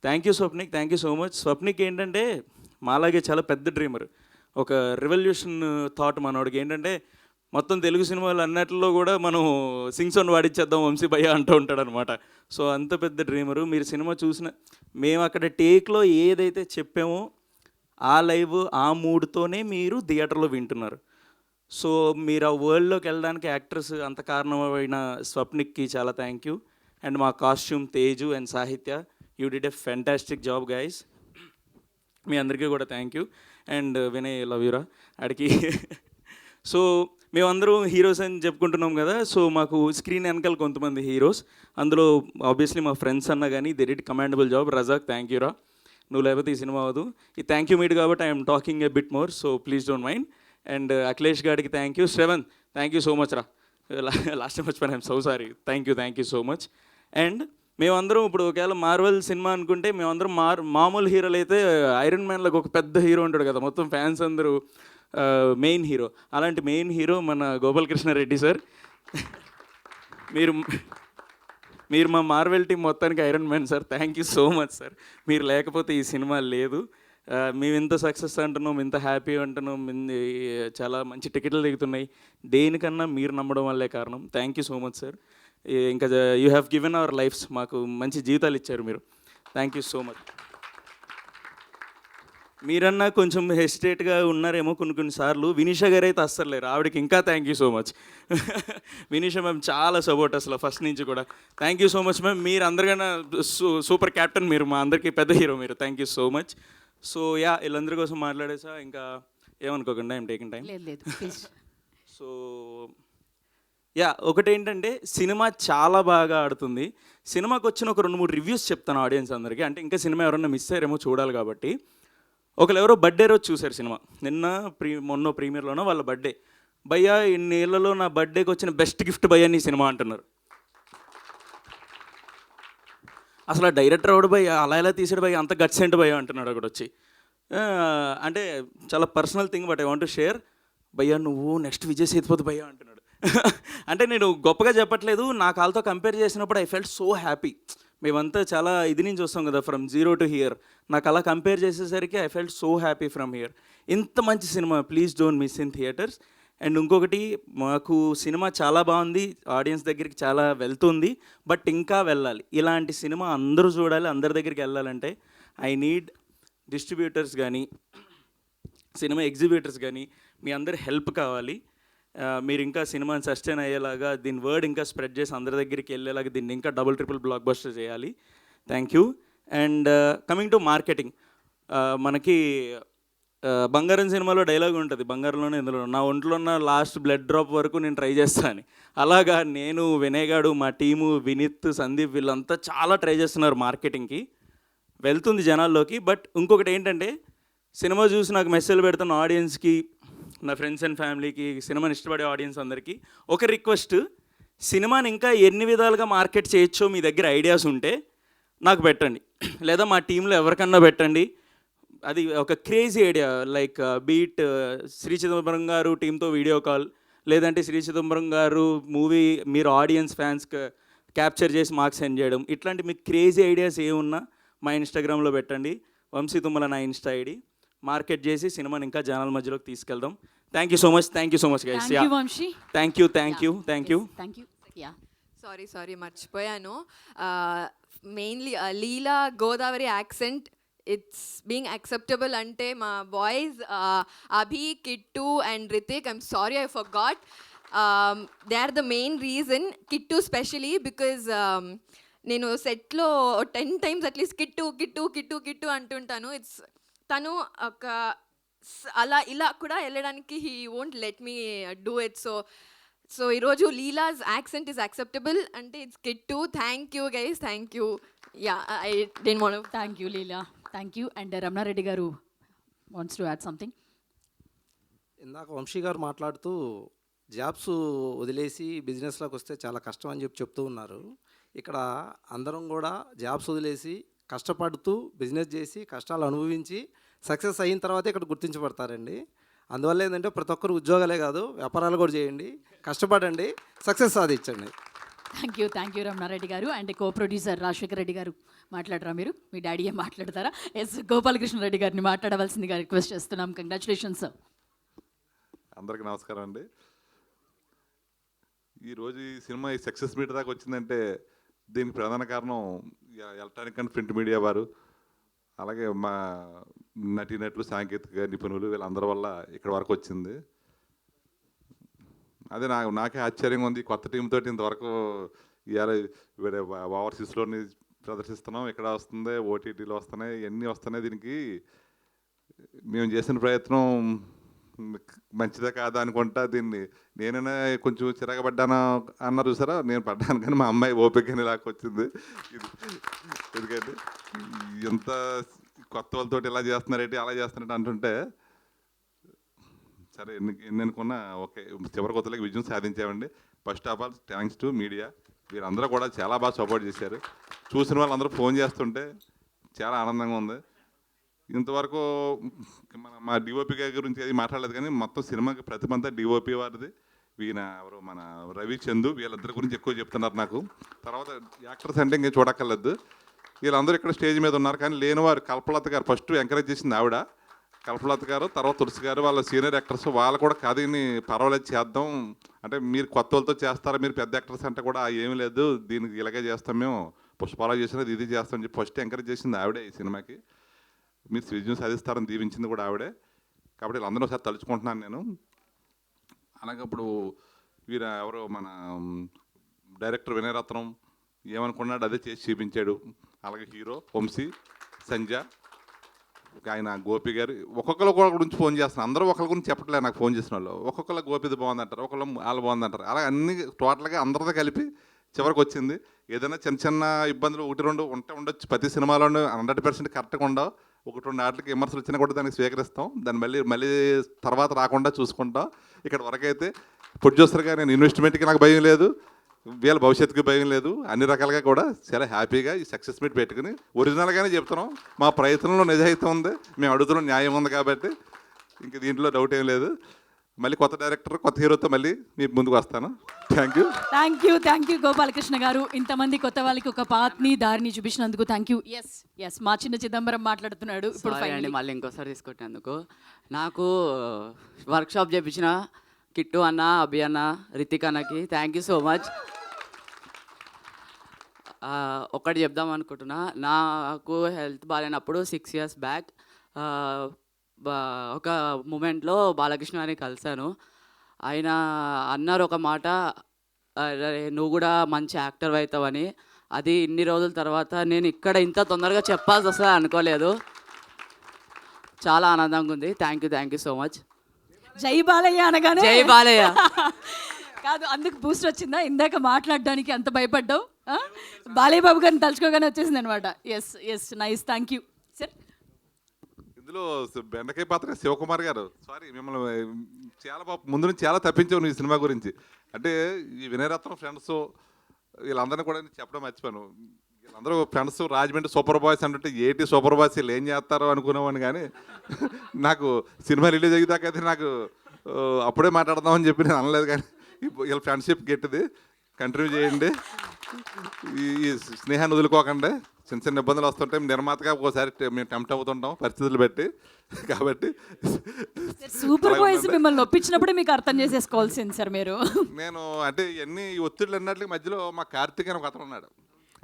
Thank you Swapnik, thank you so much. Swapnik ఏంటంటే మాలాగే చాలా పెద్ద డ్రీమర్, ఒక రెవల్యూషన్ థాట్ మనోడికి. ఏంటంటే మొత్తం తెలుగు సినిమాలు అన్నట్లో కూడా మనం సింగ్ సౌండ్ వాడిచ్చేద్దాం వంశీ భయ్య అంటూ ఉంటాడు అనమాట. సో అంత పెద్ద డ్రీమరు. మీరు సినిమా చూసిన మేము అక్కడ టేక్లో ఏదైతే చెప్పామో ఆ లైవ్ ఆ మూడ్తోనే మీరు థియేటర్లో వింటున్నారు. సో మీరు ఆ వరల్డ్లోకి వెళ్ళడానికి యాక్టర్స్ అంత కారణమైన స్వప్నిక్కి చాలా థ్యాంక్ యూ. అండ్ మా costume Teju and Sahitya, you did a fantastic job guys. మీ అందరికీ కూడా thank you. And Vinay love యూరా ఆడికి. సో మేమందరం హీరోస్ అని చెప్పుకుంటున్నాం కదా. సో మాకు స్క్రీన్ వెనకాల కొంతమంది హీరోస్, అందులో ఆబ్వియస్లీ మా ఫ్రెండ్స్ అన్నా కానీ they did commendable job. Razak thank యూరా, నువ్వు లేకపోతే ఈ సినిమా అవ్వదు. ఈ థ్యాంక్ యూ మీట్ కాబట్టి I'm talking a bit more, so please don't mind. And Akhilesh గారికి thank you. Shravan thank you so much రా, లాస్ట్ టైం మర్చిపోయాను, I'm so sorry. Thank you so much. And మేమందరం ఇప్పుడు ఒకవేళ మార్వెల్ సినిమా అనుకుంటే మేమందరం మామూలు హీరోలు అయితే ఐరన్ మ్యాన్లకు ఒక పెద్ద హీరో ఉంటాడు కదా, మొత్తం ఫ్యాన్స్ అందరూ మెయిన్ హీరో. అలాంటి మెయిన్ హీరో మన గోపాలకృష్ణారెడ్డి సార్. మీరు మా మార్వెల్ టీం మొత్తానికి iron man sir. Thank you so much sir. మీరు లేకపోతే ఈ సినిమా లేదు. మేము ఇంత సక్సెస్ అంటున్నాం, ఇంత హ్యాపీ అంటున్నాం, చాలా మంచి టికెట్లు దిగుతున్నాయి, దేనికన్నా మీరు నమ్మడం వల్లే కారణం. Thank you so much sir. ఇంకా you have given our lifes, మాకు మంచి జీవితాలు ఇచ్చారు మీరు. Thank you so much. మీరన్నా కొంచెం హెసిటేట్గా ఉన్నారేమో కొన్ని సార్లు. వినీషా గారు అయితే అస్సలు లేరు, ఆవిడకి ఇంకా thank you so much. Vinisha ma'am చాలా సపోర్ట్ అసలు ఫస్ట్ నుంచి కూడా. Thank you so much ma'am. మీరు అందరికన్నా సూపర్ క్యాప్టెన్, మీరు మా అందరికీ పెద్ద హీరో మీరు. Thank you so much. So yeah, వీళ్ళందరి కోసం మాట్లాడేసా, ఇంకా ఏమనుకోకుండా I'm taking time. So yeah, ఒకటేంటంటే సినిమా చాలా బాగా ఆడుతుంది. సినిమాకి వచ్చిన ఒక 2-3 రివ్యూస్ చెప్తాను ఆడియన్స్ అందరికీ, అంటే ఇంకా సినిమా ఎవరన్నా మిస్ అయ్యారేమో చూడాలి కాబట్టి. ఒకరు బర్త్డే రోజు చూశారు సినిమా, మొన్న ప్రీమియర్లోనో వాళ్ళ బర్త్డే. భయ్యా ఇన్ని ఏళ్లలో నా బర్త్డేకి వచ్చిన బెస్ట్ గిఫ్ట్ భయ్యా నీ సినిమా అంటున్నారు. అసలు ఆ డైరెక్టర్ ఎవడు భయ్యా, అలా ఎలా తీసాడు భయ్యా, అంత గట్స్ ఏంటి భయ్యా అంటున్నాడు అక్కడ వచ్చి. అంటే చాలా personal thing, but I want to share. భయ్యా నువ్వు నెక్స్ట్ విజయ్ సేతుపతి భయ్యా అంటున్నాడు. అంటే నేను గొప్పగా చెప్పట్లేదు, నా కాల్తో కంపేర్ చేసినప్పుడు ఐ ఫెల్ట్ సో హ్యాపీ. మేమంతా చాలా ఇది నుంచి వస్తాం కదా, ఫ్రమ్ జీరో టు హియర్. నాకు అలా కంపేర్ చేసేసరికి I felt so happy from here. ఇంత మంచి cinema, please don't miss in theatres. And ఇంకొకటి, మాకు సినిమా చాలా బాగుంది, ఆడియన్స్ దగ్గరికి చాలా వెళ్తుంది, బట్ ఇంకా వెళ్ళాలి. ఇలాంటి సినిమా అందరూ చూడాలి, అందరి దగ్గరికి వెళ్ళాలంటే ఐ నీడ్ డిస్ట్రిబ్యూటర్స్ కానీ సినిమా ఎగ్జిబ్యూటర్స్ కానీ మీ అందరి హెల్ప్ కావాలి. మీరు ఇంకా సినిమాని సస్టైన్ అయ్యేలాగా, దీని వర్డ్ ఇంకా స్ప్రెడ్ చేసి అందరి దగ్గరికి వెళ్ళేలాగా దీన్ని ఇంకా డబుల్ ట్రిపుల్ బ్లాక్ బస్టర్ చేయాలి. Thank you. And coming to marketing, మనకి బంగారం సినిమాలో డైలాగ్ ఉంటుంది, బంగారంలోనే ఇందులో నా ఒంట్లో ఉన్న లాస్ట్ బ్లడ్ డ్రాప్ వరకు నేను ట్రై చేస్తాను. అలాగా నేను, వినయ్ గాడు, మా టీము, వినీత్, సందీప్ వీళ్ళంతా చాలా ట్రై చేస్తున్నారు మార్కెటింగ్కి. వెళ్తుంది జనాల్లోకి. బట్ ఇంకొకటి ఏంటంటే, సినిమా చూసి నాకు మెసేజ్ పెడుతున్న ఆడియన్స్కి, నా ఫ్రెండ్స్ అండ్ ఫ్యామిలీకి, సినిమాని ఇష్టపడే ఆడియన్స్ అందరికీ ఒక రిక్వెస్ట్, సినిమాని ఇంకా ఎన్ని విధాలుగా మార్కెట్ చేయొచ్చో మీ దగ్గర ఐడియాస్ ఉంటే నాకు పెట్టండి, లేదా మా టీంలో ఎవరికన్నా పెట్టండి. అది ఒక crazy idea, like beat Shri Chidambaram garu టీంతో వీడియో కాల్, లేదంటే శ్రీ చిదంబరం గారు మూవీ మీరు ఆడియన్స్ ఫ్యాన్స్ క్యాప్చర్ చేసి మాకు సెండ్ చేయడం. ఇట్లాంటి మీకు క్రేజీ ఐడియాస్ ఏమున్నా మా ఇన్స్టాగ్రామ్లో పెట్టండి. వంశీ తుమ్మల నా ఇన్స్టా ఐడి. మార్కెట్ చేసి సినిమాని ఇంకా జనాల మధ్యలోకి తీసుకెళ్దాం. Thank you so much. Thank you so much guys. Thank you. Sorry మర్చిపోయాను. Mainly Leela Godavari accent it's being acceptable అంటే మా boys Abhi, Kittu and Ritik, I'm sorry I forgot. They are the main reason. Kittu specially because నేను సెట్లో 10 times అట్లీస్ట్ కిట్టు కిట్టు కిట్టు కిట్టు అంటుంటాను. తను ఒక అలా ఇలా కూడా వెళ్ళడానికి he won't let me do it. So ఈరోజు లీలాస్ యాక్సెంట్ ఈస్ యాక్సెప్టబుల్ అంటే ఇట్స్ కిట్టు. Thank you guys, thank you. Yeah, I don't want. Thank you Leela, thank you. And Ramanareddy garu wants to add something. ఇందాక వంశీ గారు మాట్లాడుతూ జాబ్స్ వదిలేసి బిజినెస్లోకి వస్తే చాలా కష్టం అని చెప్తూ ఉన్నారు. ఇక్కడ అందరం కూడా జాబ్స్ వదిలేసి కష్టపడుతూ బిజినెస్ చేసి కష్టాలు అనుభవించి సక్సెస్ అయిన తర్వాత ఇక్కడ గుర్తించబడతారండి. అందువల్ల ఏంటంటే ప్రతి ఒక్కరు ఉద్యోగాలే కాదు వ్యాపారాలు కూడా చేయండి, కష్టపడండి, సక్సెస్ సాధించండి. థ్యాంక్ యూ రమణారెడ్డి గారు. And co producer Rajasekhar Reddy గారు మాట్లాడరా మీరు? మీ డాడీ ఏం మాట్లాడతారా? ఎస్, గోపాలకృష్ణారెడ్డి గారిని మాట్లాడవలసిందిగా రిక్వెస్ట్ చేస్తున్నాం. Congratulations sir. అందరికీ నమస్కారం అండి. ఈరోజు ఈ సినిమా ఈ సక్సెస్ మీట్ దాకా వచ్చిందంటే దీనికి ప్రధాన కారణం ఎలక్ట్రానిక్ అండ్ ప్రింట్ మీడియా వారు, అలాగే మా నటీనటులు, సాంకేతిక నిపుణులు, వీళ్ళందరి వల్ల ఇక్కడ వరకు వచ్చింది. అదే నాకే ఆశ్చర్యంగా ఉంది, కొత్త టీం తోటి ఇంతవరకు ఇవాళ వేరే ఓవర్సీస్లోని ప్రదర్శిస్తున్నాం, ఇక్కడ వస్తుంది, ఓటీటీలో వస్తున్నాయి, ఇవన్నీ వస్తున్నాయి. దీనికి మేము చేసిన ప్రయత్నం మంచిదే కాదా అనుకుంటా. దీన్ని నేనైనా కొంచెం చిరగబడ్డాను అన్నారు చూసారా, నేను పడ్డాను, కానీ మా అమ్మాయి ఓపికని లాక్కొచ్చింది. ఎందుకంటే ఎంత కొత్త వాళ్ళతో ఇలా చేస్తున్నారేంటి, అలా చేస్తున్నారంటే అంటుంటే, సరే ఎన్ని అనుకున్నా ఓకే, చివరి కొత్తలకి విజయం సాధించామండి. First of all thanks to media, వీరందరూ కూడా చాలా బాగా సపోర్ట్ చేశారు. చూసిన వాళ్ళందరూ ఫోన్ చేస్తుంటే చాలా ఆనందంగా ఉంది. ఇంతవరకు మా డిఓపి గారి గురించి అది మాట్లాడలేదు, కానీ మొత్తం సినిమాకి ప్రతిభ అంతా డిఓపి వారిది. ఈయన ఎవరు మన రవి చందు, వీళ్ళిద్దరి గురించి ఎక్కువ చెప్తున్నారు నాకు. తర్వాత యాక్టర్స్ అంటే ఇంకా చూడక్కర్లేదు, వీళ్ళందరూ ఇక్కడ స్టేజ్ మీద ఉన్నారు. కానీ లేనివారు కల్పలత గారు ఫస్ట్ ఎంకరేజ్ చేసింది ఆవిడ, కల్పలత గారు, తర్వాత తులసి గారు, వాళ్ళ సీనియర్ యాక్టర్స్. వాళ్ళు కూడా కథని పర్వాలేదు చేద్దాం అంటే, మీరు కొత్త వాళ్ళతో చేస్తారా, మీరు పెద్ద యాక్టర్స్ అంటే కూడా ఏమీ లేదు, దీనికి ఇలాగే చేస్తాం, మేము పుష్పాలు చేసినది ఇది చేస్తాం అని చెప్పి ఫస్ట్ ఎంకరేజ్ చేసింది ఆవిడే. ఈ సినిమాకి మీరు విజయం సాధిస్తారని దీవించింది కూడా ఆవిడే. కాబట్టి వీళ్ళందరూ ఒకసారి తలుచుకుంటున్నాను నేను. అలాగే ఇప్పుడు వీరు ఎవరు మన డైరెక్టర్ వినయరత్నం ఏమనుకున్నాడు అదే చేసి చూపించాడు. అలాగే హీరో వంశీ, సంజయ్, ఆయన గోపి గారు, ఒక్కొక్కరు గురించి ఫోన్ చేస్తున్నారు. అందరూ ఒకరి గురించి చెప్పట్లేదు నాకు ఫోన్ చేసిన వాళ్ళు. ఒక్కొక్కరు గోపిది బాగుందంటారు, ఒకళ్ళు వాళ్ళు బాగుందంటారు. అలా అన్ని టోటల్గా అందరితో కలిపి చివరికి వచ్చింది. ఏదైనా చిన్న చిన్న ఇబ్బందులు 1-2 ఉండొచ్చు, ప్రతి సినిమాలోనూ 100% కరెక్ట్గా ఉండవు. 1-2 ఆటలకి విమర్శలు వచ్చినా కూడా దానికి స్వీకరిస్తాం, దాన్ని మళ్ళీ తర్వాత రాకుండా చూసుకుంటాం. ఇక్కడ వరకైతే ప్రొడ్యూసర్గా నేను ఇన్వెస్ట్మెంట్కి నాకు భయం లేదు, వీళ్ళ భవిష్యత్తుకి భయం లేదు, అన్ని రకాలుగా కూడా చాలా హ్యాపీగా ఈ సక్సెస్ మీట్ పెట్టుకుని ఒరిజినల్గానే చెప్తున్నాం. మా ప్రయత్నంలో నిజాయితీ ఉంది, మేము అడుగుతున్నాం న్యాయం ఉంది, కాబట్టి ఇంక దీంట్లో డౌట్ ఏం లేదు. మళ్ళీ కొత్త డైరెక్టర్, కొత్త హీరోతో మళ్ళీ మీ ముందుకు వస్తాను. థ్యాంక్ యూ గోపాలకృష్ణ గారు. ఇంతమంది కొత్త వాళ్ళకి ఒక పాత్ని దారిని చూపించినందుకు థ్యాంక్ యూ. ఎస్ మా చిన్న చిదంబరం మాట్లాడుతున్నాడు ఇప్పుడు. అండి మళ్ళీ ఇంకోసారి తీసుకొట్టినందుకు. నాకు వర్క్షాప్ చేయించిన కిట్టు అన్న, అభి అన్న, రితిక్ అన్నకి థ్యాంక్ యూ సో మచ్. ఒకటి చెప్దాం అనుకుంటున్నా, నాకు హెల్త్ బాగాలేనప్పుడు 6 years బ్యాక్ ఒక మూమెంట్లో బాలకృష్ణ గారిని కలిశాను. ఆయన అన్నారు ఒక మాట, నువ్వు కూడా మంచి యాక్టర్ అవుతావని. అది ఇన్ని రోజుల తర్వాత నేను ఇక్కడ ఇంత తొందరగా చెప్పాల్సి వస్తుంది అనుకోలేదు. చాలా ఆనందంగా ఉంది. Thank you so much. జై బాలయ్య అనగానే జై బాలయ్య కాదు, అందుకు బూస్ట్ వచ్చిందా? ఇందాక మాట్లాడడానికి అంత భయపడ్డావు, బాలయ్య బాబు గారిని తలుచుకోగానే వచ్చేసింది అనమాట. Yes nice, thank you sir. ఇందులో బెండకాయ పాత్ర శివకుమార్ గారు, సారీ మిమ్మల్ని చాలా ముందు నుంచి చాలా తప్పించాను ఈ సినిమా గురించి. అంటే ఈ వినయరత్నం ఫ్రెండ్స్ వీళ్ళందరినీ కూడా నేను చెప్పడం మర్చిపోయాను. వీళ్ళందరూ ఫ్రెండ్స్ రాజమండ్రి సూపర్ బాయ్స్ అంటే ఏంటి సూపర్ బాయ్స్ వీళ్ళు ఏం చేస్తారో అనుకునేవాడిని, కానీ నాకు సినిమా రిలీజ్ అయ్యేదాకైతే నాకు అప్పుడే మాట్లాడదామని చెప్పి నేను అనలేదు. కానీ వీళ్ళ ఫ్రెండ్షిప్ గట్టిది, కంటిన్యూ చేయండి, ఈ స్నేహాన్ని వదులుకోకండి. చిన్న ఇబ్బందులు వస్తుంటాయి, నిర్మాతగా ఒక్కోసారి మేము టెంప్ట్ అవుతుంటాం పరిస్థితులు బట్టి. కాబట్టి సూపర్ బాయ్స్ మిమ్మల్ని ఒప్పించినప్పుడే మీకు అర్థం చేసేసుకోవాల్సింది సార్ మీరు. నేను అంటే ఇవన్నీ ఒత్తిళ్ళు అన్నట్లకి మధ్యలో మా కార్తీక్ అని ఒక అతను ఉన్నాడు.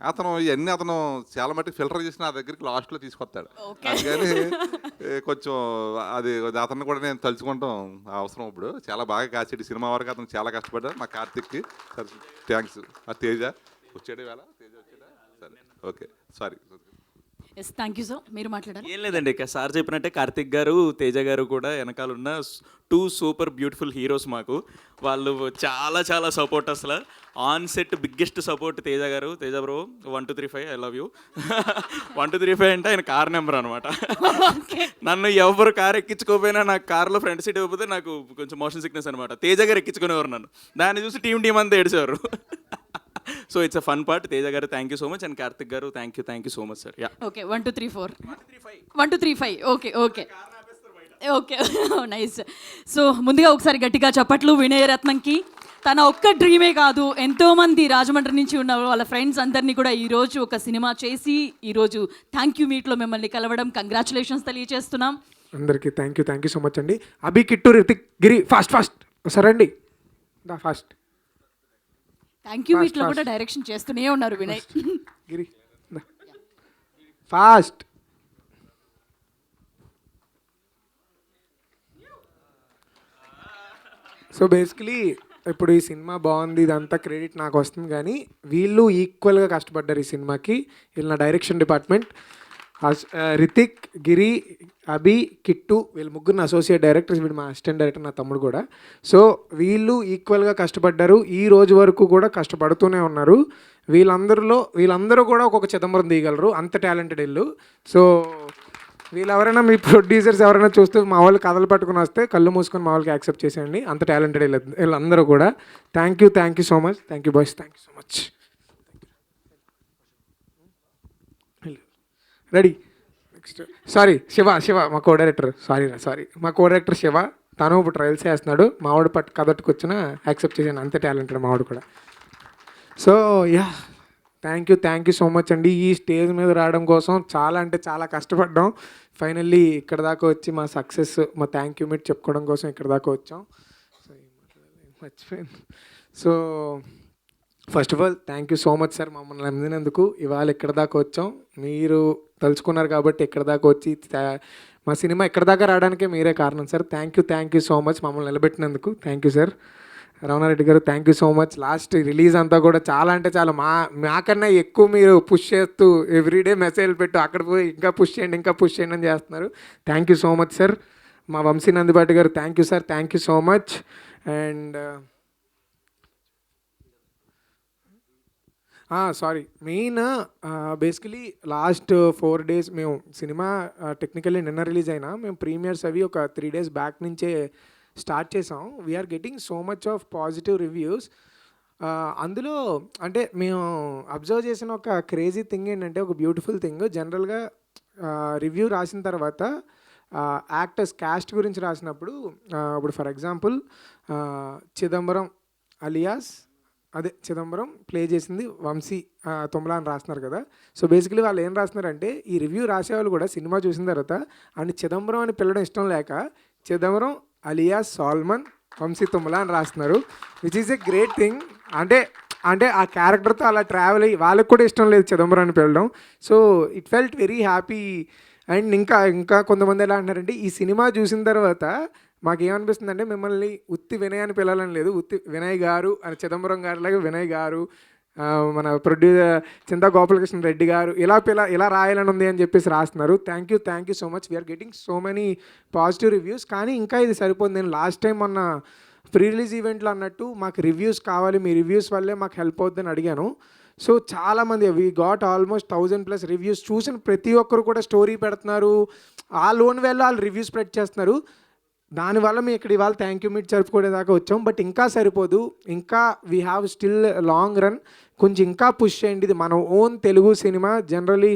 అతను ఇవన్నీ అతను చాలా మట్టుకు ఫిల్టర్ చేసి నా దగ్గరికి లాస్ట్లో తీసుకొస్తాడు. అందుకని కొంచెం అది అతను కూడా నేను తలుచుకుంటాం అవసరం. ఇప్పుడు చాలా బాగా కాచాడు సినిమా వరకు, అతను చాలా కష్టపడ్డాడు. మా కార్తీక్కి థ్యాంక్స్. ఆ తేజ వచ్చాడు వేళ, తేజ వచ్చాడా? సరే okay, sorry. Yes thank you sir. మీరు మాట్లాడారు. ఏం లేదండి, ఇక సార్ చెప్పినట్టే కార్తిక్ గారు, తేజ గారు కూడా వెనకాల ఉన్న 2 సూపర్ బ్యూటిఫుల్ హీరోస్ మాకు. వాళ్ళు చాలా సపోర్ట్, అసలు on set biggest support Teja గారు. Teja bro 1 2 3 5 I love you. 1 2 3 5 అంటే ఆయన కార్ నెంబర్ అనమాట. నన్ను ఎవరు కార్ ఎక్కించుకోపోయినా, నాకు కార్లో ఫ్రంట్ సీట్ ఇవ్వకపోతే నాకు కొంచెం మోషన్ సిక్నెస్ అనమాట. తేజ గారు ఎక్కించుకునేవారు నన్ను, దాన్ని చూసి టీం అంతా ఏడిచేవారు. So it's a fun part. Teja గారు thank you so much, and Karthik గారు thank you so much sir. Okay 1 2 3 4 1 2 3 5 okay nice. So ముందుగా ఒకసారి గట్టిగా చప్పట్లు వినయరత్నంకి. తన ఒక్క డ్రీమే కాదు, ఎంతోమంది రాజమండ్రి నుంచి ఉన్న వాళ్ళ ఫ్రెండ్స్ అందరినీ కూడా ఈరోజు ఒక సినిమా చేసి ఈరోజు థ్యాంక్ యూ మీట్లో మిమ్మల్ని కలవడం, కంగ్రాచులేషన్స్ తెలియజేస్తున్నాం అందరికీ. థ్యాంక్ యూ సో మచ్ అండి. అభి, కిట్టు, రితిక్, గిరి, ఫాస్ట్ సరే అండి, ఫాస్ట్. థ్యాంక్ యూ మీట్లో కూడా డైరెక్షన్ చేస్తూనే ఉన్నారు వినయ్. గిరి ఫాస్ట్. సో బేసికలీ ఇప్పుడు ఈ సినిమా బాగుంది, ఇదంతా క్రెడిట్ నాకు వస్తుంది, కానీ వీళ్ళు ఈక్వల్గా కష్టపడ్డారు ఈ సినిమాకి. వీళ్ళ డైరెక్షన్ డిపార్ట్మెంట్ రితిక్, గిరి, అభి, కిట్టు, వీళ్ళు ముగ్గురు అసోసియేట్ డైరెక్టర్స్, వీడు మా అసిస్టెంట్ డైరెక్టర్, నా తమ్ముడు కూడా. సో వీళ్ళు ఈక్వల్గా కష్టపడ్డారు, ఈ రోజు వరకు కూడా కష్టపడుతూనే ఉన్నారు. వీళ్ళందరూ కూడా ఒక్కొక్క చిదంబరం తీయగలరు, అంత టాలెంటెడ్ వీళ్ళు. సో వీళ్ళు ఎవరైనా మీ ప్రొడ్యూసర్స్ ఎవరైనా చూస్తే మా వాళ్ళు కథలు పట్టుకుని వస్తే కళ్ళు మూసుకొని మా వాళ్ళకి యాక్సెప్ట్ చేసేయండి, అంత టాలెంటెడ్ వీళ్ళందరూ కూడా. Thank you so much. Thank you boys, thank you so much. Ready. Next Shiva మా కో డైరెక్టర్. మా కో డైరెక్టర్ శివ, తను ఇప్పుడు ట్రయల్స్ చేస్తున్నాడు. మావాడు కథట్టుకొచ్చినా యాక్సెప్ట్ చేసాను, అంతే టాలెంటెడ్ మావాడు కూడా. So thank you so much అండి. ఈ స్టేజ్ మీద రావడం కోసం చాలా అంటే చాలా కష్టపడ్డాం. ఫైనల్లీ ఇక్కడ దాకా వచ్చి మా సక్సెస్, మా థ్యాంక్ యూ మీట్ చెప్పుకోవడం కోసం ఇక్కడ దాకా వచ్చాం. సో మర్చిపోయాను. So first of all thank you so much sir, మమ్మల్ని నమ్మినందుకు. ఇవాళ ఇక్కడ దాకా వచ్చాం, మీరు తలుచుకున్నారు కాబట్టి ఇక్కడ దాకా వచ్చి మా సినిమా ఇక్కడ దాకా రావడానికే మీరే కారణం sir. Thank you so much మమ్మల్ని నిలబెట్టినందుకు. Thank you sir. రమణారెడ్డి గారు thank you so much. Last release అంతా కూడా చాలా అంటే చాలా మాకన్నా ఎక్కువ మీరు పుష్ చేస్తూ ఎవ్రీడే మెసేజ్లు పెట్టు, అక్కడ పోయి ఇంకా పుష్ చేయండి అని చేస్తున్నారు. Thank you so much sir. మా Vamshi Nandipati garu thank you sir, thank you so much. And main basically last 4 days మేము సినిమా టెక్నికల్లీ నిన్న రిలీజ్ అయినా మేము ప్రీమియర్స్ అవి ఒక 3 days బ్యాక్ నుంచే స్టార్ట్ చేసాం. We're getting so much of positive reviews. అందులో అంటే మేము అబ్జర్వ్ చేసిన ఒక క్రేజీ థింగ్ ఏంటంటే, ఒక బ్యూటిఫుల్ థింగ్, జనరల్గా రివ్యూ రాసిన తర్వాత యాక్టర్స్ క్యాస్ట్ గురించి రాసినప్పుడు ఇప్పుడు for example Chidambaram alias Chidambaram play చేసింది వంశీ తుమ్మల అని రాస్తున్నారు కదా. సో బేసికలీ వాళ్ళు ఏం రాస్తున్నారంటే, ఈ రివ్యూ రాసేవాళ్ళు కూడా సినిమా చూసిన తర్వాత అండ్ చిదంబరం అని పిలవడం ఇష్టం లేక చిదంబరం అలియాస్ సాల్మన్ వంశీ తుమ్మల అని రాస్తున్నారు, which is a great thing. అంటే ఆ క్యారెక్టర్తో అలా ట్రావెల్ అయ్యి వాళ్ళకి కూడా ఇష్టం లేదు చిదంబరం అని పిలవడం. So it felt very happy. And ఇంకా కొంతమంది ఎలా అంటున్నారంటే, ఈ సినిమా చూసిన తర్వాత మాకేమనిపిస్తుంది అంటే, మిమ్మల్ని ఉత్తి వినయ్ అని పిలవాలని లేదు, ఉత్తి వినయ్ గారు అని, చిదంబరం గారిలాగా వినయ్ గారు, మన ప్రొడ్యూసర్ చింతా గోపాలకృష్ణ రెడ్డి గారు ఇలా రాయాలని ఉంది అని చెప్పేసి రాస్తున్నారు. Thank you so much. We're getting so many positive reviews. కానీ ఇంకా ఇది సరిపోతుంది. నేను లాస్ట్ టైం మొన్న ప్రీ రిలీజ్ ఈవెంట్లో అన్నట్టు మాకు రివ్యూస్ కావాలి, మీ రివ్యూస్ వల్లే మాకు హెల్ప్ అవుతుందని అడిగాను. సో చాలామంది వీ గాట్ ఆల్మోస్ట్ 1000+ రివ్యూస్. చూసిన ప్రతి ఒక్కరు కూడా స్టోరీ పెడుతున్నారు, ఆ లోన్ వేళ వాళ్ళు రివ్యూస్ స్ప్రెడ్ చేస్తున్నారు. దానివల్ల మేము ఇక్కడ ఇవాళ థ్యాంక్ యూ మీట్ జరుపుకునేదాకా వచ్చాం. బట్ ఇంకా సరిపోదు, ఇంకా we have still long run. కొంచెం ఇంకా పుష్ చేయండి. ఇది మన ఓన్ తెలుగు సినిమా. జనరలీ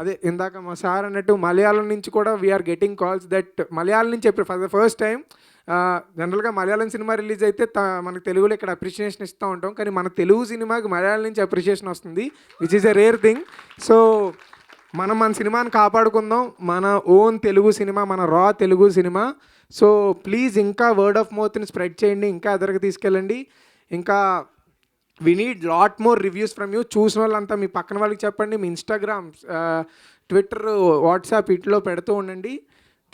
అదే ఇందాక మా సార్ అన్నట్టు మలయాళం నుంచి కూడా we're getting calls that Malayalam నుంచి చెప్పి ఫర్ ద ఫస్ట్ టైం. జనరల్గా మలయాళం సినిమా రిలీజ్ అయితే మనకు తెలుగులో ఇక్కడ అప్రిషియేషన్ ఇస్తూ ఉంటాం, కానీ మన తెలుగు సినిమాకి మలయాళం నుంచి అప్రిషియేషన్ వస్తుంది, which is a rare thing. So మన సినిమాని కాపాడుకుందాం, మన ఓన్ తెలుగు సినిమా, మన రా తెలుగు సినిమా. సో ప్లీజ్ ఇంకా వర్డ్ ఆఫ్ మౌత్ని స్ప్రెడ్ చేయండి, ఇంకా ఎదరికి తీసుకెళ్ళండి. ఇంకా we need lot more reviews from you. చూసిన వాళ్ళంతా మీ పక్కన వాళ్ళకి చెప్పండి, మీ ఇన్స్టాగ్రామ్, ట్విట్టర్, వాట్సాప్ ఇట్లో పెడుతూ ఉండండి.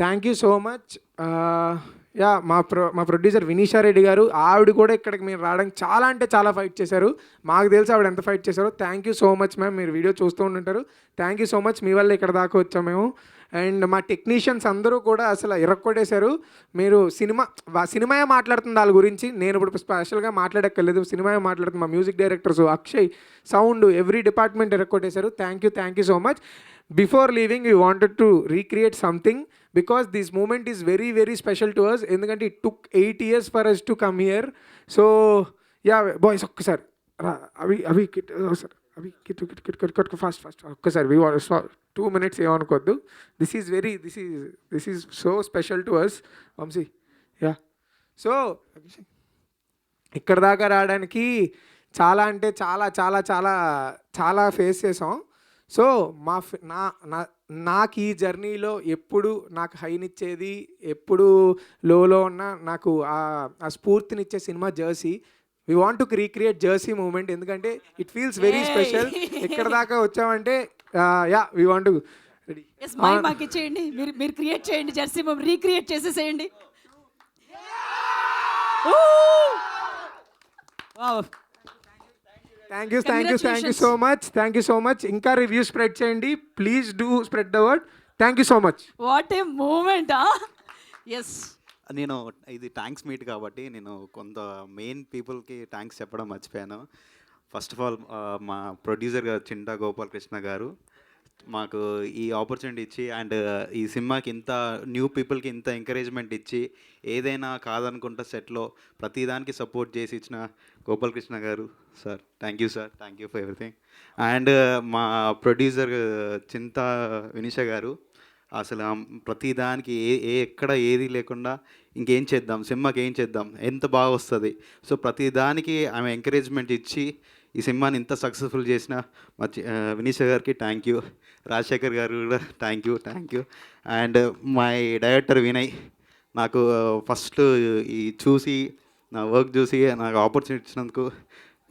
Thank you so much. మా ప్రొడ్యూసర్ వినీషా రెడ్డి గారు, ఆవిడ కూడా ఇక్కడికి మీరు రావడానికి చాలా అంటే చాలా ఫైట్ చేశారు. మాకు తెలిసి ఆవిడ ఎంత ఫైట్ చేశారో. Thank you so much ma'am. మీరు వీడియో చూస్తూ ఉంటుంటారు. Thank you so much. మీ వల్ల ఇక్కడ దాకా వచ్చాము మేము. అండ్ మా టెక్నీషియన్స్ అందరూ కూడా అసలు ఇరక్కొట్టేశారు. మీరు సినిమాయే మాట్లాడుతుంది వాళ్ళ గురించి, నేను ఇప్పుడు స్పెషల్గా మాట్లాడక్కర్లేదు, సినిమాయే మాట్లాడుతుంది. మా music directors, Akshay, sound, every department ఇరక్కొట్టేశారు. Thank you so much. Before leaving we wanted to recreate something because this moment is very very special to us. ఎందుకంటే it took 8 years for us to come here. So yeah boys, ఒక్కసారి అవి fast ఒక్కసారి 2 minutes ఏమనుకోవద్దు. This is so special to us Vamshi. So ఇక్కడ దాకా రావడానికి చాలా అంటే చాలా చాలా చాలా చాలా ఫేస్ చేసాం. సో నాకు ఈ జర్నీలో ఎప్పుడు నాకు హైనిచ్చేది, ఎప్పుడు లోలో ఉన్న నాకు ఆ స్ఫూర్తినిచ్చే cinema Jersey. We want to recreate Jersey moment, ఎందుకంటే ఇట్ ఫీల్స్ వెరీ స్పెషల్. ఎక్కడ దాకా వచ్చామంటే yeah we want to ready. Yes మాకు ఇచ్చేయండి, మీరు క్రియేట్ చేయండి, జెర్సీ రీక్రియేట్ చేసేసేయండి. Thank you so much. ఇంకా రివ్యూ స్ప్రెడ్ చేయండి, please do spread the word. Thank you so much. What a moment. Yes, నేను ఇది థ్యాంక్స్ మీట్ కాబట్టి నేను కొంత మెయిన్ పీపుల్కి థ్యాంక్స్ చెప్పడం మర్చిపోయాను. ఫస్ట్ ఆఫ్ ఆల్ మా ప్రొడ్యూసర్ గారు చింటా గోపాలకృష్ణ గారు మాకు ఈ ఆపర్చునిటీ ఇచ్చి అండ్ ఈ సినిమాకి ఇంత న్యూ పీపుల్కి ఇంత ఎంకరేజ్మెంట్ ఇచ్చి ఏదైనా కాదనుకుంటా సెట్లో ప్రతిదానికి సపోర్ట్ చేసి ఇచ్చిన గోపాలకృష్ణ గారు sir, thank you sir, thank you for everything. And మా ప్రొడ్యూసర్ చింతా వినిష గారు అసలు ప్రతిదానికి ఎక్కడ ఏది లేకుండా ఇంకేం చేద్దాం, సినిమాకి ఏం చేద్దాం, ఎంత బాగా వస్తుంది, సో ప్రతిదానికి ఆమె ఎంకరేజ్మెంట్ ఇచ్చి ఈ సినిమాని ఇంత సక్సెస్ఫుల్ చేసిన మా వినీష గారికి థ్యాంక్ యూ. రాజశేఖర్ గారు కూడా thank you. And my director Vinay నాకు ఫస్ట్ ఈ చూసి నా వర్క్ చూసి నాకు ఆపర్చునిటీ ఇచ్చినందుకు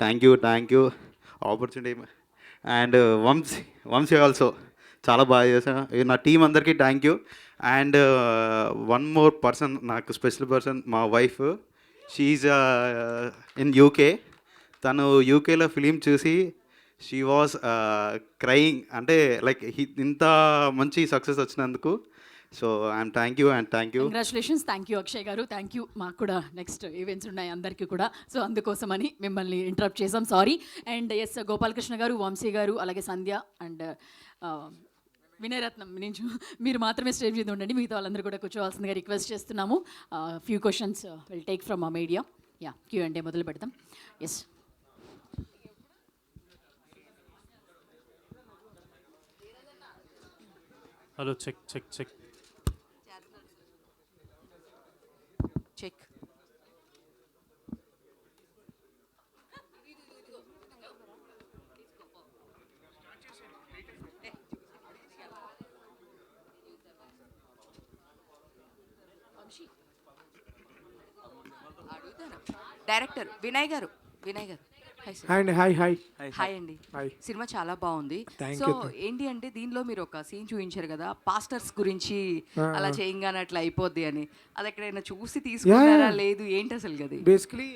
thank you opportunity. And Vamshi also చాలా బాగా చేశాను. నా టీం అందరికీ thank you. And one more person, నాకు స్పెషల్ పర్సన్ మా వైఫ్. She's in UK. తను యూకేలో ఫిలిం చూసి షీ వాజ్ క్రయింగ్, అంటే లైక్ ఇంత మంచి సక్సెస్ వచ్చినందుకు. So I'm thank you. Congratulations. Thank you Akshay garu, thank you. మాకు కూడా నెక్స్ట్ ఈవెంట్స్ ఉన్నాయి అందరికీ కూడా, సో అందుకోసమని మిమ్మల్ని ఇంటరప్ట్ చేసాం, సారీ. అండ్ ఎస్ గోపాలకృష్ణ గారు, వంశీ గారు, అలాగే సంధ్య అండ్ వినయరత్నం, మీరు మాత్రమే స్టేజ్ మీద ఉండండి, మిగతా వాళ్ళందరూ కూడా కూర్చోవాల్సిందిగా రిక్వెస్ట్ చేస్తున్నాము. Few questions will take from ఆ మీడియా. యా, Q&A మొదలు పెడతాం. Yes, hello, check. Director Vinay garu. Hi అండి. సినిమా చాలా బాగుంది. సో ఏంటి అంటే దీనిలో మీరు ఒక సీన్ చూపించారు కదా, పాస్టర్స్ గురించి అలా చేయంగానే అట్లా అయిపోద్ది అని, అది ఎక్కడైనా చూసి తీసుకున్నారా లేదు ఏంటి అసలు? కదా బేసికలీ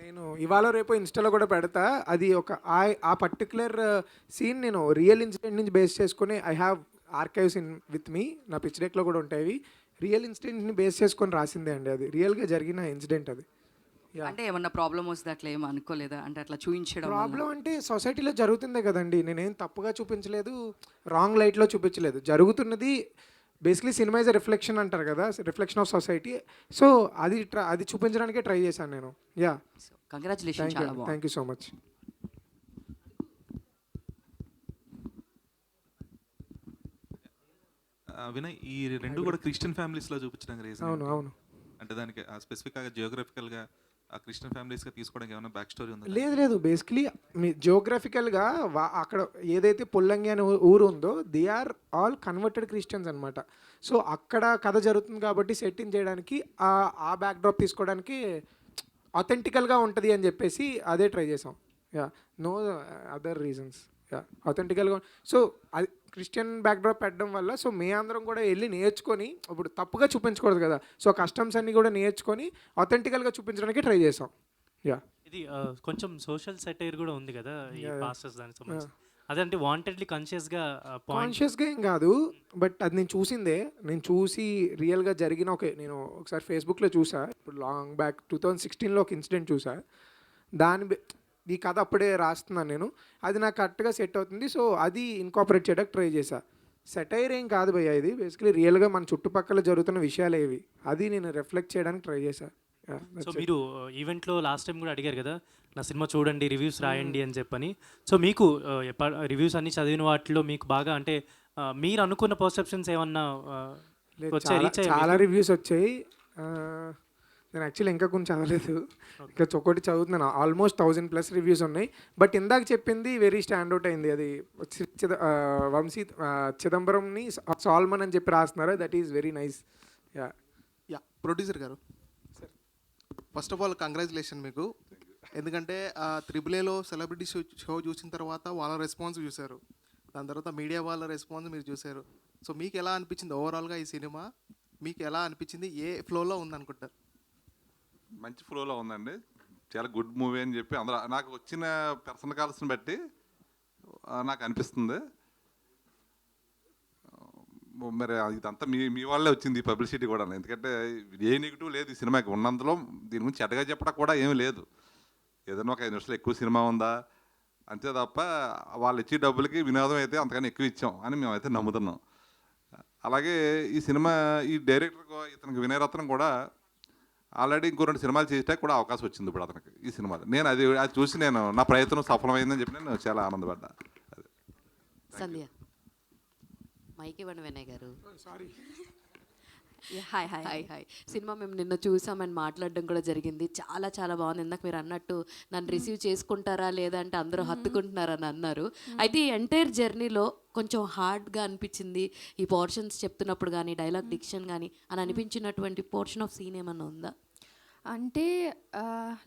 నేను ఇవాళ రేపు ఇన్స్టాలో కూడా పెడతా. అది ఒక ఆ పర్టికులర్ సీన్ నేను రియల్ ఇన్సిడెంట్ నుంచి బేస్ చేసుకుని I have archives with me. నా పిచ్ డెక్లో కూడా ఉంటాయి. రియల్ ఇన్సిడెంట్ని బేస్ చేసుకొని రాసిందే అండి, అది రియల్గా జరిగిన ఇన్సిడెంట్. అది అంటే ఏమన్నా ప్రాబ్లం వస్తే అట్లా ఏమో అనుకోలేదా? అంటే అట్లా చూపించడం ప్రాబ్లం అంటే సొసైటీలో జరుగుతుందే కదండి. నేనేం తప్పుగా చూపించలేదు, రాంగ్ లైట్లో చూపించలేదు. జరుగుతున్నది basically cinema is a reflection అంటారు కదా, రిఫ్లెక్షన్ ఆఫ్ సొసైటీ. సో అది చూపించడానికే ట్రై చేశాను నేను. Yeah, congratulation. Thank you so much. Vinay, ఈ రెండు కూడా క్రిస్టియన్ ఫ్యామిలీస్లో చూపించడానికి రీజన్? అవును. అంటే దానికి స్పెసిఫిక్గా జియోగ్రఫికల్గా ఆ క్రిస్టియన్ ఫ్యామిలీస్గా తీసుకోవడానికి ఏమైనా బ్యాక్ స్టోరీ ఉందా? లేదు, బేసిక్లీ మీ జియోగ్రఫికల్గా అక్కడ ఏదైతే పొల్లంగి అనే ఊరు ఉందో they are all converted Christians అనమాట. సో అక్కడ కథ జరుగుతుంది కాబట్టి సెట్టింగ్ చేయడానికి ఆ బ్యాక్ డ్రాప్ తీసుకోవడానికి అథెంటికల్గా ఉంటుంది అని చెప్పేసి అదే ట్రై చేసాం. Yeah, no other reasons. Yeah, అథెంటికల్గా. సో అది క్రిస్టియన్ బ్యాక్డ్రాప్ పెట్టడం వల్ల సో మే అందరం కూడా వెళ్ళి నేర్చుకొని, ఇప్పుడు తప్పుగా చూపించకూడదు కదా, సో కస్టమ్స్ అన్ని కూడా నేర్చుకొని అథెంటికల్గా చూపించడానికి ట్రై చేసాం. యా, ఇది కొంచెం సోషల్ సెటైర్ కూడా ఉంది కదా ఈ పాస్టర్స్ దానికి సంబంధించి. అదంటే వాంటెడ్లీ కాన్షియస్గా ఏం కాదు, బట్ అది నేను చూసి రియల్గా జరిగిన నేను ఒకసారి ఫేస్బుక్లో చూసా. ఇప్పుడు లాంగ్ బ్యాక్ 2016లో ఒక ఇన్సిడెంట్ చూసా. ఈ కథ అప్పుడే రాస్తున్నాను నేను. అది నాకు కరెక్ట్గా సెట్ అవుతుంది, సో అది ఇన్కాపరేట్ చేయడానికి ట్రై చేశా. సెటైర్ ఏం కాదు భయ్యా, ఇది బేసికలీ రియల్గా మన చుట్టుపక్కల జరుగుతున్న విషయాలు ఏవి అది నేను రిఫ్లెక్ట్ చేయడానికి ట్రై చేశా. సో మీరు ఈవెంట్లో లాస్ట్ టైం కూడా అడిగారు కదా, నా సినిమా చూడండి, రివ్యూస్ రాయండి అని చెప్పని. సో మీకు రివ్యూస్ అన్ని చదివిన వాటిలో మీకు బాగా అంటే మీరు అనుకున్న పర్సెప్షన్స్ ఏమన్నా వచ్చాయి? చాలా రివ్యూస్ వచ్చాయి. నేను యాక్చువల్లీ ఇంకా కొంచెం చదవలేదు, ఇంకా ఒక్కటి చదువుతున్నాను. ఆల్మోస్ట్ 1000+ రివ్యూస్ ఉన్నాయి. బట్ ఇందాక చెప్పింది వెరీ స్టాండ్అవుట్ అయింది. అది వంశీ చిదంబరంని సాల్మన్ అని చెప్పి రాస్తున్నారు. That is very nice. Producer గారు, ఫస్ట్ ఆఫ్ ఆల్ కంగ్రాచులేషన్ మీకు. ఎందుకంటే త్రిబుల్ ఏలో సెలబ్రిటీ షో చూసిన తర్వాత వాళ్ళ రెస్పాన్స్ చూశారు, దాని తర్వాత మీడియా వాళ్ళ రెస్పాన్స్ మీరు చూశారు. సో మీకు ఎలా అనిపించింది ఓవరాల్గా ఈ సినిమా? మీకు ఎలా అనిపించింది? ఏ ఫ్లోలో ఉందనుకుంటారు? మంచి ఫ్లోలో ఉందండి, చాలా గుడ్ మూవీ అని చెప్పి అందరూ నాకు వచ్చిన పర్సనల్ కాల్స్ని బట్టి నాకు అనిపిస్తుంది. మరి ఇదంతా మీ వాళ్ళే వచ్చింది ఈ పబ్లిసిటీ కూడా, ఎందుకంటే ఏ నెగిటివ్ లేదు ఈ సినిమాకి. ఉన్నందులో దీని గురించి చెడ్డగా చెప్పడం కూడా ఏమీ లేదు. ఏదైనా ఒక 5 నిమిషాలు ఎక్కువ సినిమా ఉందా అంతే తప్ప వాళ్ళు ఇచ్చే డబ్బులకి వినోదం అయితే అంతకన్నా ఎక్కువ ఇచ్చాం అని మేమైతే నమ్ముతున్నాం. అలాగే ఈ సినిమా ఈ డైరెక్టర్ ఇతనికి వినయరత్నం కూడా ఆల్రెడీ ఇంకో 2 సినిమాలు చేసేటానికి కూడా అవకాశం వచ్చింది ఇప్పుడు అతనికి ఈ సినిమాలో. నేను అది చూసి నేను నా ప్రయత్నం సఫలమైందని చెప్పి నేను చాలా ఆనందపడ్డా. సంధ్య మైక్ ఇవ్వండి వినయ్ గారు. Sorry. Hi hi hi hi. Cinema మేము నిన్న చూసామని మాట్లాడడం కూడా జరిగింది. చాలా చాలా బాగుంది. ఇందాక మీరు అన్నట్టు నన్ను రిసీవ్ చేసుకుంటారా లేదా అంటే అందరూ హత్తుకుంటున్నారని అన్నారు. అయితే ఈ ఎంటైర్ జర్నీలో కొంచెం హార్డ్గా అనిపించింది ఈ పోర్షన్స్ చెప్తున్నప్పుడు కానీ డైలాగ్ డిక్షన్ కానీ అని అనిపించినటువంటి పోర్షన్ ఆఫ్ సీన్ ఏమన్నా ఉందా? అంటే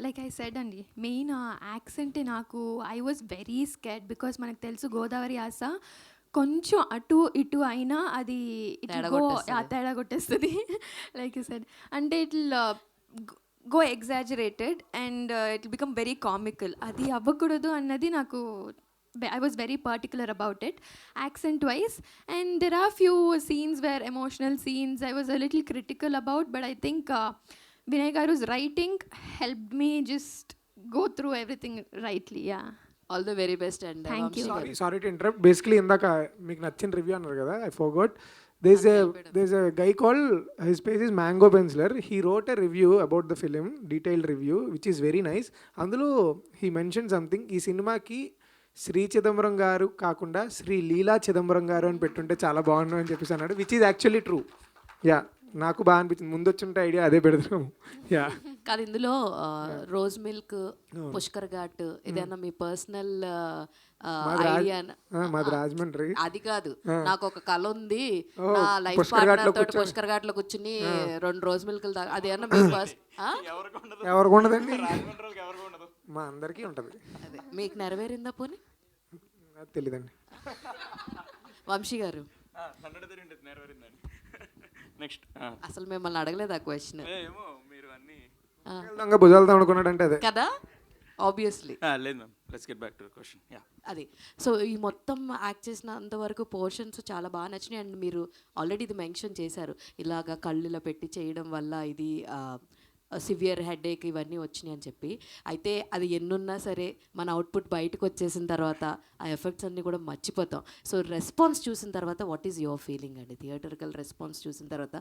లైక్ ఐ సెడ్ అండి, మెయిన్ యాక్సెంట్ నాకు I was very scared because మనకు తెలుసు గోదావరి యాస కొంచెం అటు ఇటు అయినా అది తేడా కొట్టేస్తుంది. లైక్ యూ సెడ్ అంటే it go exaggerated and it become very comical. అది అవ్వకూడదు అన్నది నాకు I was very particular about it, accent-wise. And there are few scenes where emotional scenes I was a little critical about, but I think Vinay Garu's writing helped me just go through everything rightly. Yeah. All the very best and Thank you. Sorry to interrupt. Basically ఇందాక మీకు నచ్చిన review అన్నారు కదా, I forgot. There's a guy called, his page is Mango Penciler. He wrote a review about the film, detailed review, which is very nice. అందులో he mentioned something, ఈ సినిమాకి శ్రీ చిదంబరం గారు కాకుండా శ్రీ లీలా చిదంబరం గారు అని పెట్టుంటే చాలా బాగుండు అని చెప్పేసి అన్నాడు, which is actually true. Yeah, నాకు బాగా అనిపించింది. ముందు వచ్చింటే ఐడియా అదే పెడతాము. యా, కాదు ఇందులో రోజ్ మిల్క్, పుష్కర్ ఘాట్ ఏదైనా మీ పర్సనల్ ఐడియా? మాది రాజమండ్రి. అది కాదు, నాకు ఒక కళ ఉంది నా లైఫ్ పార్ట్నర్ తోటి పుష్కర్ ఘాట్ లో కూర్చుని 2 రోజ్ మిల్క్ అది ఏమన్నా మీ ఎవరికి ఉండదండి, మా అందరికీ ఉంటుంది. మీకు నెరవేరిందా పోనీ? తెలీదండి. వంశీ గారు నెక్స్ట్ అసలు మిమ్మల్ని అడగలేదు ఆ క్వశ్చన్. భుజాలతో అనుకున్నాడంటే అదే కదా, ఆబ్వియస్లీ. లేదు ma'am, let's get back to the question. Yeah, అది సో ఈ మొత్తం యాక్ట్ చేసినంత వరకు పోర్షన్స్ చాలా బాగా నచ్చినాయి. అండ్ మీరు ఆల్రెడీ ఇది మెన్షన్ చేశారు, ఇలాగా కళ్ళులో పెట్టి చేయడం వల్ల ఇది సివియర్ హెడేక్ ఇవన్నీ వచ్చినాయి అని చెప్పి. అయితే అది ఎన్నున్నా సరే మన అవుట్పుట్ బయటకు వచ్చేసిన తర్వాత ఆ ఎఫెక్ట్స్ అన్నీ కూడా మర్చిపోతాం. సో రెస్పాన్స్ చూసిన తర్వాత వాట్ ఈజ్ యువర్ ఫీలింగ్ అండి? థియేటర్కల్ రెస్పాన్స్ చూసిన తర్వాత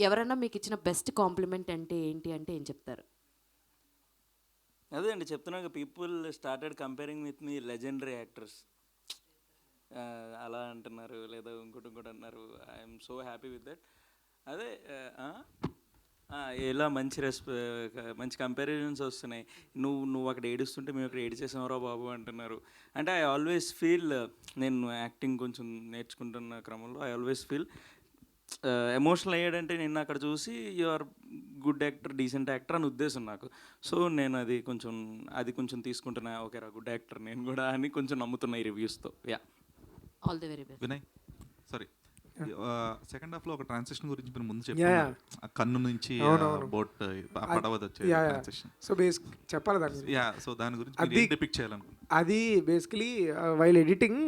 ఎవరైనా మీకు ఇచ్చిన బెస్ట్ కాంప్లిమెంట్ అంటే ఏంటి అంటే ఏం చెప్తారు? అదే అండి చెప్తున్నాక, people started comparing with me legendary actors అలా అంటున్నారు, లేదా ఇంకోటి అన్నారు. I'm so happy with that. అదే ఇలా మంచి కంపారిజన్స్ వస్తున్నాయి. నువ్వు అక్కడ ఏడుస్తుంటే మేము అక్కడ ఏడిచేసామరా బాబు అంటున్నారు. అంటే ఐ ఆల్వేస్ ఫీల్, నేను యాక్టింగ్ కొంచెం నేర్చుకుంటున్న క్రమంలో ఐ ఆల్వేస్ ఫీల్ ఎమోషనల్ అయ్యాడంటే నిన్న అక్కడ చూసి you are good actor, decent actor అని ఉద్దేశం నాకు. సో నేను అది కొంచెం తీసుకుంటున్నా, ఓకే రా గుడ్ యాక్టర్ నేను కూడా అని కొంచెం నమ్ముతున్నా ఈ రివ్యూస్తో. Yeah, all the very best. Vinay sorry, second half లో ఒక ట్రాన్సిషన్ గురించి మీరు ముందు చెప్పారు, కన్ను నుంచి బోట్ పడవది వచ్చే ట్రాన్సిషన్. సో బేసిక్ చెప్పాలి దాని. యా, సో దాని గురించి మీరు డిపిక్ట్ చేయాలనుకుంటున్నారు? అది బేసికలీ వైల్ ఎడిటింగ్,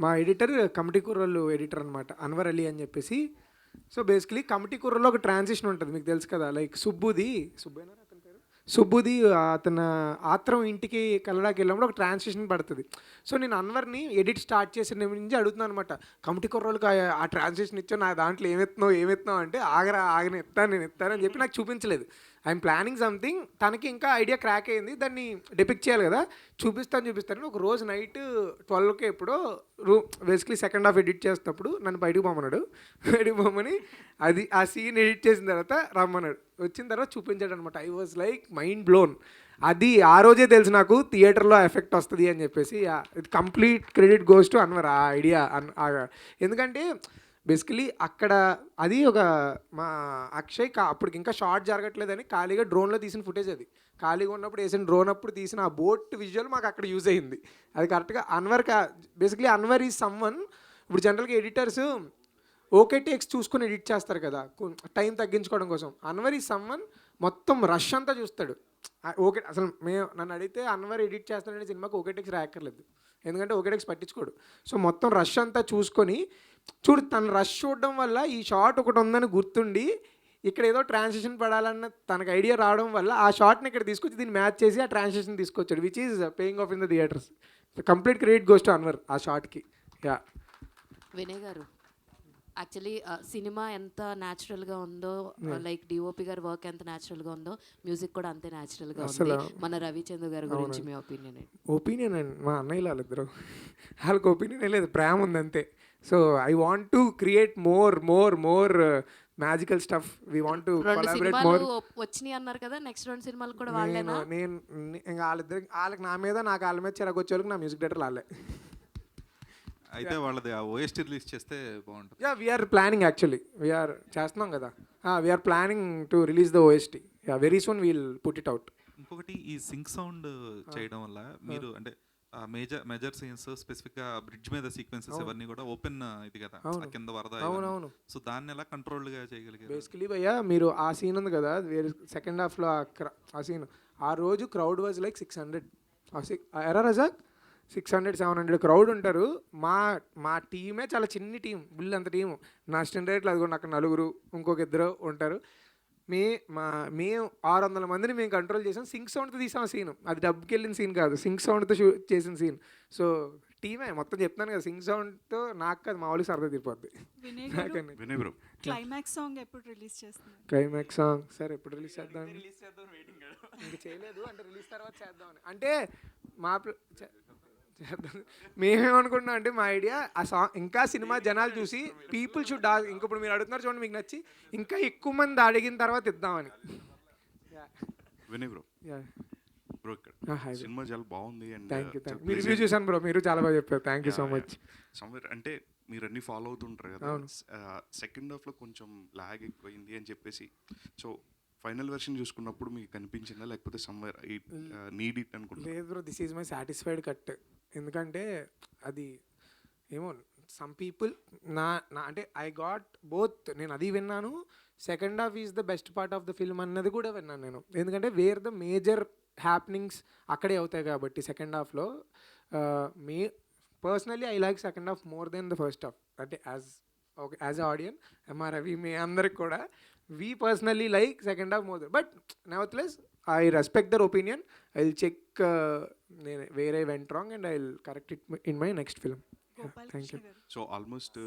మా ఎడిటర్ కమిటీ కూరలు ఎడిటర్ అనమాట, అన్వర్ అలీ అని చెప్పేసి. సో బేసికలీ కమిటీ కూరలో ఒక ట్రాన్సిషన్ ఉంటుంది, మీకు తెలుసు కదా, లైక్ సుబ్బుది అతను ఆత్రం ఇంటికి కలడానికి వెళ్ళినప్పుడు ఒక ట్రాన్స్లేషన్ పడుతుంది. సో నేను అన్వర్ని ఎడిట్ స్టార్ట్ చేసిన నుంచి అడుగుతున్నాను అనమాట, కమిటీ కుర్రోళ్ళకి ఆ ట్రాన్స్లేషన్ ఇచ్చా, నా దాంట్లో ఏమెత్తున్నావు అంటే ఆగన నేను ఎత్తానని చెప్పి నాకు చూపించలేదు. ఐఎమ్ ప్లానింగ్ సంథింగ్, తనకి ఇంకా ఐడియా క్రాక్ అయింది, దాన్ని డిపిక్ట్ చేయాలి కదా, చూపిస్తాను. ఒక రోజు నైట్ 12కి ఎప్పుడో బేసిక్లీ సెకండ్ హాఫ్ ఎడిట్ చేసినప్పుడు నన్ను బయటకు పోమని అది ఆ సీన్ ఎడిట్ చేసిన తర్వాత రమ్మన్నాడు. వచ్చిన తర్వాత చూపించాడు అనమాట. I was like mind blown. అది ఆ రోజే తెలుసు నాకు థియేటర్లో ఎఫెక్ట్ వస్తుంది అని చెప్పేసి. ఇది complete credit goes to Anwar ఆ ఐడియా. ఎందుకంటే బేసికలీ అక్కడ అది ఒక మా అక్షయ్ అప్పటికి ఇంకా షార్ట్ జరగట్లేదని ఖాళీగా డ్రోన్లో తీసిన ఫుటేజ్ అది. ఖాళీగా ఉన్నప్పుడు వేసిన డ్రోన్ అప్పుడు తీసిన ఆ బోట్ విజువల్ మాకు అక్కడ యూజ్ అయింది. అది కరెక్ట్గా బేసిక్లీ అన్వర్ ఈజ్ సమ్వన్. ఇప్పుడు జనరల్గా ఎడిటర్స్ ఓకే టేక్స్ చూసుకొని ఎడిట్ చేస్తారు కదా టైం తగ్గించుకోవడం కోసం. అన్వర్ ఈజ్ సమ్వన్ మొత్తం రష్ అంతా చూస్తాడు. ఓకే అసలు నన్ను అడిగితే అన్వర్ ఎడిట్ చేస్తాడనే సినిమాకి ఓకే టేక్స్ రాయక్కర్లేదు, ఎందుకంటే ఓకే టేక్స్ పట్టించుకోడు. సో మొత్తం రష్ అంతా చూసుకొని తను రష్ చూడడం వల్ల ఈ షాట్ ఒకటి ఉందని గుర్తుండి ఇక్కడ ఏదో ట్రాన్సిషన్ పడాలన్న తనకు ఐడియా రావడం వల్ల ఆ షాట్ని ఇక్కడ తీసుకొచ్చి దీన్ని మ్యాచ్ చేసి ఆ ట్రాన్సిషన్ తీసుకొచ్చాడు, which is paying off in the theatres. Complete credit goes to Anwar ఆ షాట్కి. యా వినయ్ గారు, యాక్చువల్లీ సినిమా ఎంత న్యాచురల్గా ఉందో, లైక్ డిఓపి గారి వర్క్ ఎంత న్యాచురల్గా ఉందో, మ్యూజిక్ కూడా అంతే న్యాచురల్గా ఉంది. మన రవిచంద్ర గారి గురించి మీ ఒపీనియన్ ఏంటి? ఒపీనియన్ అండి, మా అన్నయ్యలు వాళ్ళిద్దరు, వాళ్ళకి ఒపీనియన్ లేదు, ప్రేమ ఉంది అంతే. So I want to create more more more magical stuff. We want to collaborate more. వచ్చినాయి అన్నారు కదా, నెక్స్ట్ 2 సినిమాలు కూడా వాళ్ళేనా? నేను ఇంకా వాళ్ళకి నా మీద నాకు వాళ్ళ మీద చిరాకు వచ్చే వాళ్ళకి నా మ్యూజిక్ డైరెక్టర్ వాళ్ళే. అయితే వాళ్ళది ఆ ఓఎస్టీ రిలీజ్ చేస్తే బాగుంటుంది. Yeah we're planning, actually we're చేస్తున్నాం కదా, we're planning to release the OST. Yeah very soon we'll put it out. ఇంకొకటి ఈ సింక్ సౌండ్ చేయడం వల్ల మీరు అంటే మేజర్ సీన్స్ స్పెసిఫిక్గా బ్రిడ్జ్ మీద సీక్వెన్సెస్ ఇవన్నీ కూడా ఓపెన్ ఇది కదా, కింద వరద. అవునవును. సో దాన్ని ఎలా కంట్రోల్గా చేయగలిగారు? బేసికలీ భయ్యా మీరు ఆ సీన్ ఉంది కదా, వేరే సెకండ్ హాఫ్లో ఆ సీన్, ఆ రోజు క్రౌడ్ వాజ్ లైక్ 600. ఎరా రజాక్ 600-700 క్రౌడ్ ఉంటారు. మా టీమే చాలా చిన్ని టీం, బిల్ అంత టీము. నా అసిస్టెంట్ డైరెక్టర్ అదిగోండి అక్కడ 4, ఇంకొక 2 ఉంటారు. మేము 600 మందిని మేము కంట్రోల్ చేసాం. సింక్ సౌండ్తో తీసాం సీన్, అది డబ్బుకి వెళ్ళిన సీన్ కాదు, సింక్ సౌండ్తో చేసిన సీన్. సో టీమే మొత్తం చెప్తాను కదా, సింక్ సౌండ్తో నాకు కాదు మా వాళ్ళకి సరదా తీరిపోద్ది. క్లైమాక్స్ సాంగ్ ఎప్పుడు రిలీజ్ చేస్తున్నారు? క్లైమాక్స్ సాంగ్ సార్ ఎప్పుడు రిలీజ్ చేద్దాం? ఇంకా చేయలేదు, అంటే రిలీజ్ తర్వాత చేద్దామని. అంటే మేమేమనుకుంటున్నాం అంటే మా ఐడియా ఆ సాంగ్ ఇంకా సినిమా జనాలు చూసి పీపుల్ షుడ్ ఇంక ఇప్పుడు మీరు అడుగుతున్నారు చూడండి, మీకు నచ్చి ఇంకా ఎక్కువ మంది అడిగిన తర్వాత ఇద్దామని. వినయ్ బ్రో, బ్రో ఇక్కడ సినిమా చాలా బాగుంది. And thank you. మీరు రివ్యూ చూసాను బ్రో, మీరు చాలా బాగా చెప్పారు. Thank you so much. Somewhere అంటే మీరు అన్ని ఫాలో అవుతుంటారు కదా, సెకండ్ హాఫ్లో కొంచెం లాగ్ ఎక్కువైంది అని చెప్పేసి, సో ఫైనల్ వెర్షన్ చూసుకున్నప్పుడు మీకు కనిపించిందా, లేకపోతే సమ్వేర్ నీడ్ ఇట్ అనుకుంటున్నా? లేదు bro, this is my satisfied cut. ఎందుకంటే అది ఏమో సమ్ పీపుల్ అంటే ఐ గాట్ బోత్. నేను అది విన్నాను, second half is the best part of the film అన్నది కూడా విన్నాను నేను. ఎందుకంటే వేర్ ద మేజర్ హ్యాపెనింగ్స్ అక్కడే అవుతాయి కాబట్టి సెకండ్ హాఫ్లో. Personally I like second half more than the first half. అంటే యాజ్ ఎ ఆడియన్ రవి మీ అందరికి కూడా we personally like second half more, but nevertheless I respect their opinion. I'll check where I went wrong and I'll correct it in my next film. Thank you. So almost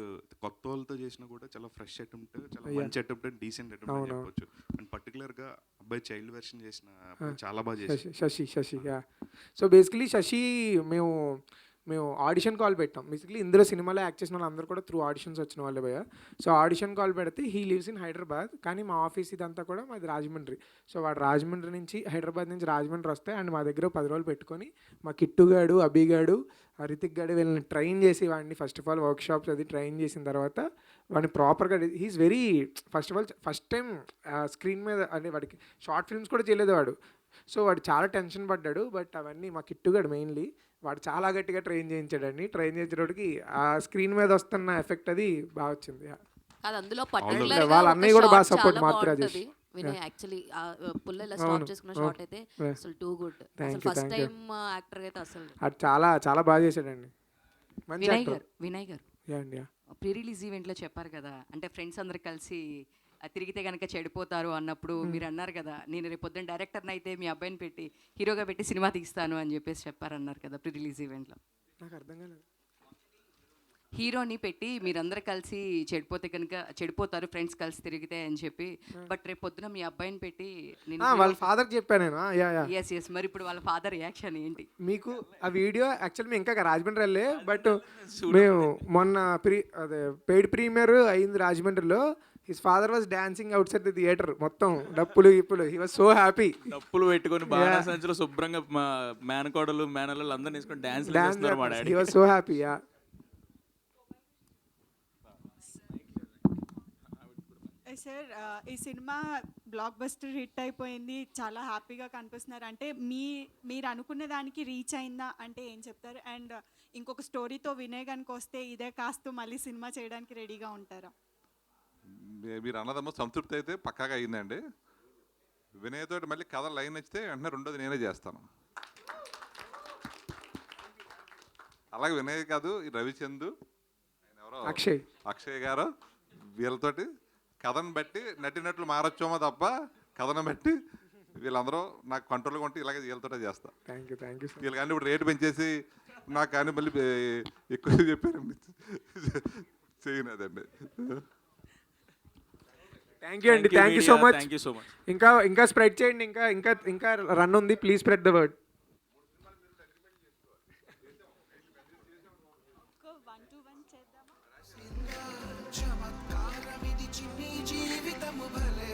కొత్త వాళ్ళతో చేసినా కూడా చాలా fresh attempt, చాలా మంచి attempt and decent attempt అని చెప్పొచ్చు. And పర్టికులర్గా అబ్బాయి చైల్డ్ వెర్షన్ చేసిన చాలా బాగా చేశారు. శశి. సో బేసికలీ శశి మేము ఆడిషన్ కాల్ పెట్టాం. బేసిక్లీ ఇందులో సినిమాలో యాక్ట్ చేసిన వాళ్ళందరూ కూడా త్రూ ఆడిషన్స్ వచ్చిన వాళ్ళే భయ్య. సో ఆడిషన్ కాల్ పెడితే హీ లివ్స్ ఇన్ హైదరాబాద్, కానీ మా ఆఫీస్ ఇదంతా కూడా మాది రాజమండ్రి. సో వాడు రాజమండ్రి నుంచి హైదరాబాద్ నుంచి రాజమండ్రి వస్తే అండ్ మా దగ్గర 10 రోజులు పెట్టుకొని మా కిట్టుగాడు, అభిగాడు, రితిక్ గాడు వీళ్ళని ట్రైన్ చేసి వాడిని ఫస్ట్ ఆఫ్ ఆల్ వర్క్షాప్స్ అది ట్రైన్ చేసిన తర్వాత వాడిని ప్రాపర్గా he's very first time screen మీద అంటే వాడికి షార్ట్ ఫిల్మ్స్ కూడా చేయలేదు వాడు. సో వాడు చాలా టెన్షన్ పడ్డాడు. బట్ అవన్నీ మా కిట్టుగాడు మెయిన్లీ వాడు చాలా గట్టిగా ట్రైన్ చేయించాడండి. ట్రైన్ చేసేటోడికి ఆ స్క్రీన్ మీద వస్తున్న ఎఫెక్ట్ అది బాగా వచ్చింది. అందులో వాళ్ళ అన్నయ్య కూడా బాగా సపోర్ట్ మాత్రరాజేష్. వినయ్ యాక్చువల్లీ పుల్ల స్టాప్ చేసుకున్న షాట్ అయితే అసలు too good. First time actor అయితే అసలు అది చాలా చాలా బాగా చేశాడండి. వినయ్ గారు ప్రీ రిలీజ్ ఈవెంట్లో చెప్పారు కదా, అంటే ఫ్రెండ్స్ అందరు కలిసి తిరిగితే కనుక చెడిపోతారు అన్నప్పుడు మీరు అన్నారు కదా, నేను రేపు పొద్దున్న డైరెక్టర్ని అయితే మీ అబ్బాయిని పెట్టి హీరోగా పెట్టి సినిమా తీస్తాను అని చెప్పేసి చెప్పారన్నారు కదా ప్రీ రిలీజ్ ఈవెంట్లో. నాకు అర్థం కాలేదు. హీరోని పెట్టి మీరందరూ కలిసి చెడిపోతారు ఫ్రెండ్స్ కలిసి తిరిగితే అని చెప్పి, బట్ రేపు పొద్దున మీ అబ్బాయిని పెట్టి వాళ్ళ ఫాదర్ చెప్పాను నేను. ఎస్ మరి ఇప్పుడు వాళ్ళ ఫాదర్ రియాక్షన్ ఏంటి? మీకు ఆ వీడియో యాక్చువల్లీ మేము ఇంకా రాజమండ్రి వెళ్ళే, బట్ మేము మొన్న పెయిడ్ ప్రీమియర్ అయింది రాజమండ్రిలో. His father was dancing outside the theatre, మొత్తం డప్పులు ఇప్పులు. He was so happy. డప్పులు పెట్టుకొని బాగా సంచులో శుభ్రంగా మేనకోడలు మేనలు అందరిని వేసుకొని డాన్స్ చేస్తున్నారు మా daddy. He was so happy. Sir. ఈ సినిమా బ్లాక్ బస్టర్ హిట్ అయిపోయింది, చాలా హ్యాపీగా కనిపిస్తున్నారు. అంటే మీరు అనుకున్న దానికి రీచ్ అయిందా అంటే ఏం చెప్తారు? అండ్ ఇంకొక స్టోరీతో వినయగానికి వస్తే ఇదే కాస్త మళ్ళీ సినిమా చేయడానికి రెడీగా ఉంటారా? మీరు అన్నదమ్మో సంతృప్తి అయితే పక్కాగా అయిందండి. వినయ్ తోటి మళ్ళీ కథ లైన్ నచ్చితే వెంటనే రెండోది నేనే చేస్తాను. అలాగే వినయ్ కాదు, ఈ రవిచందు, ఎవరో అక్షయ్ గారు, వీళ్ళతోటి కథను బట్టి నటినట్లు మారొచ్చామో తప్ప కథను బట్టి వీళ్ళందరూ నాకు కంట్రోల్గా ఉంటే ఇలాగే వీళ్ళతోటే చేస్తా. Thank you. వీళ్ళు కానీ ఇప్పుడు రేటు పెంచేసి నాకు కానీ మళ్ళీ ఎక్కువ చెప్పారు చేయను అదండి. థ్యాంక్ యూ అండి. Thank you so much. ఇంకా స్ప్రెడ్ చేయండి. ఇంకా రన్ ఉంది. Please spread the word. చమత్కారమిది చిన్ని జీవితము భలే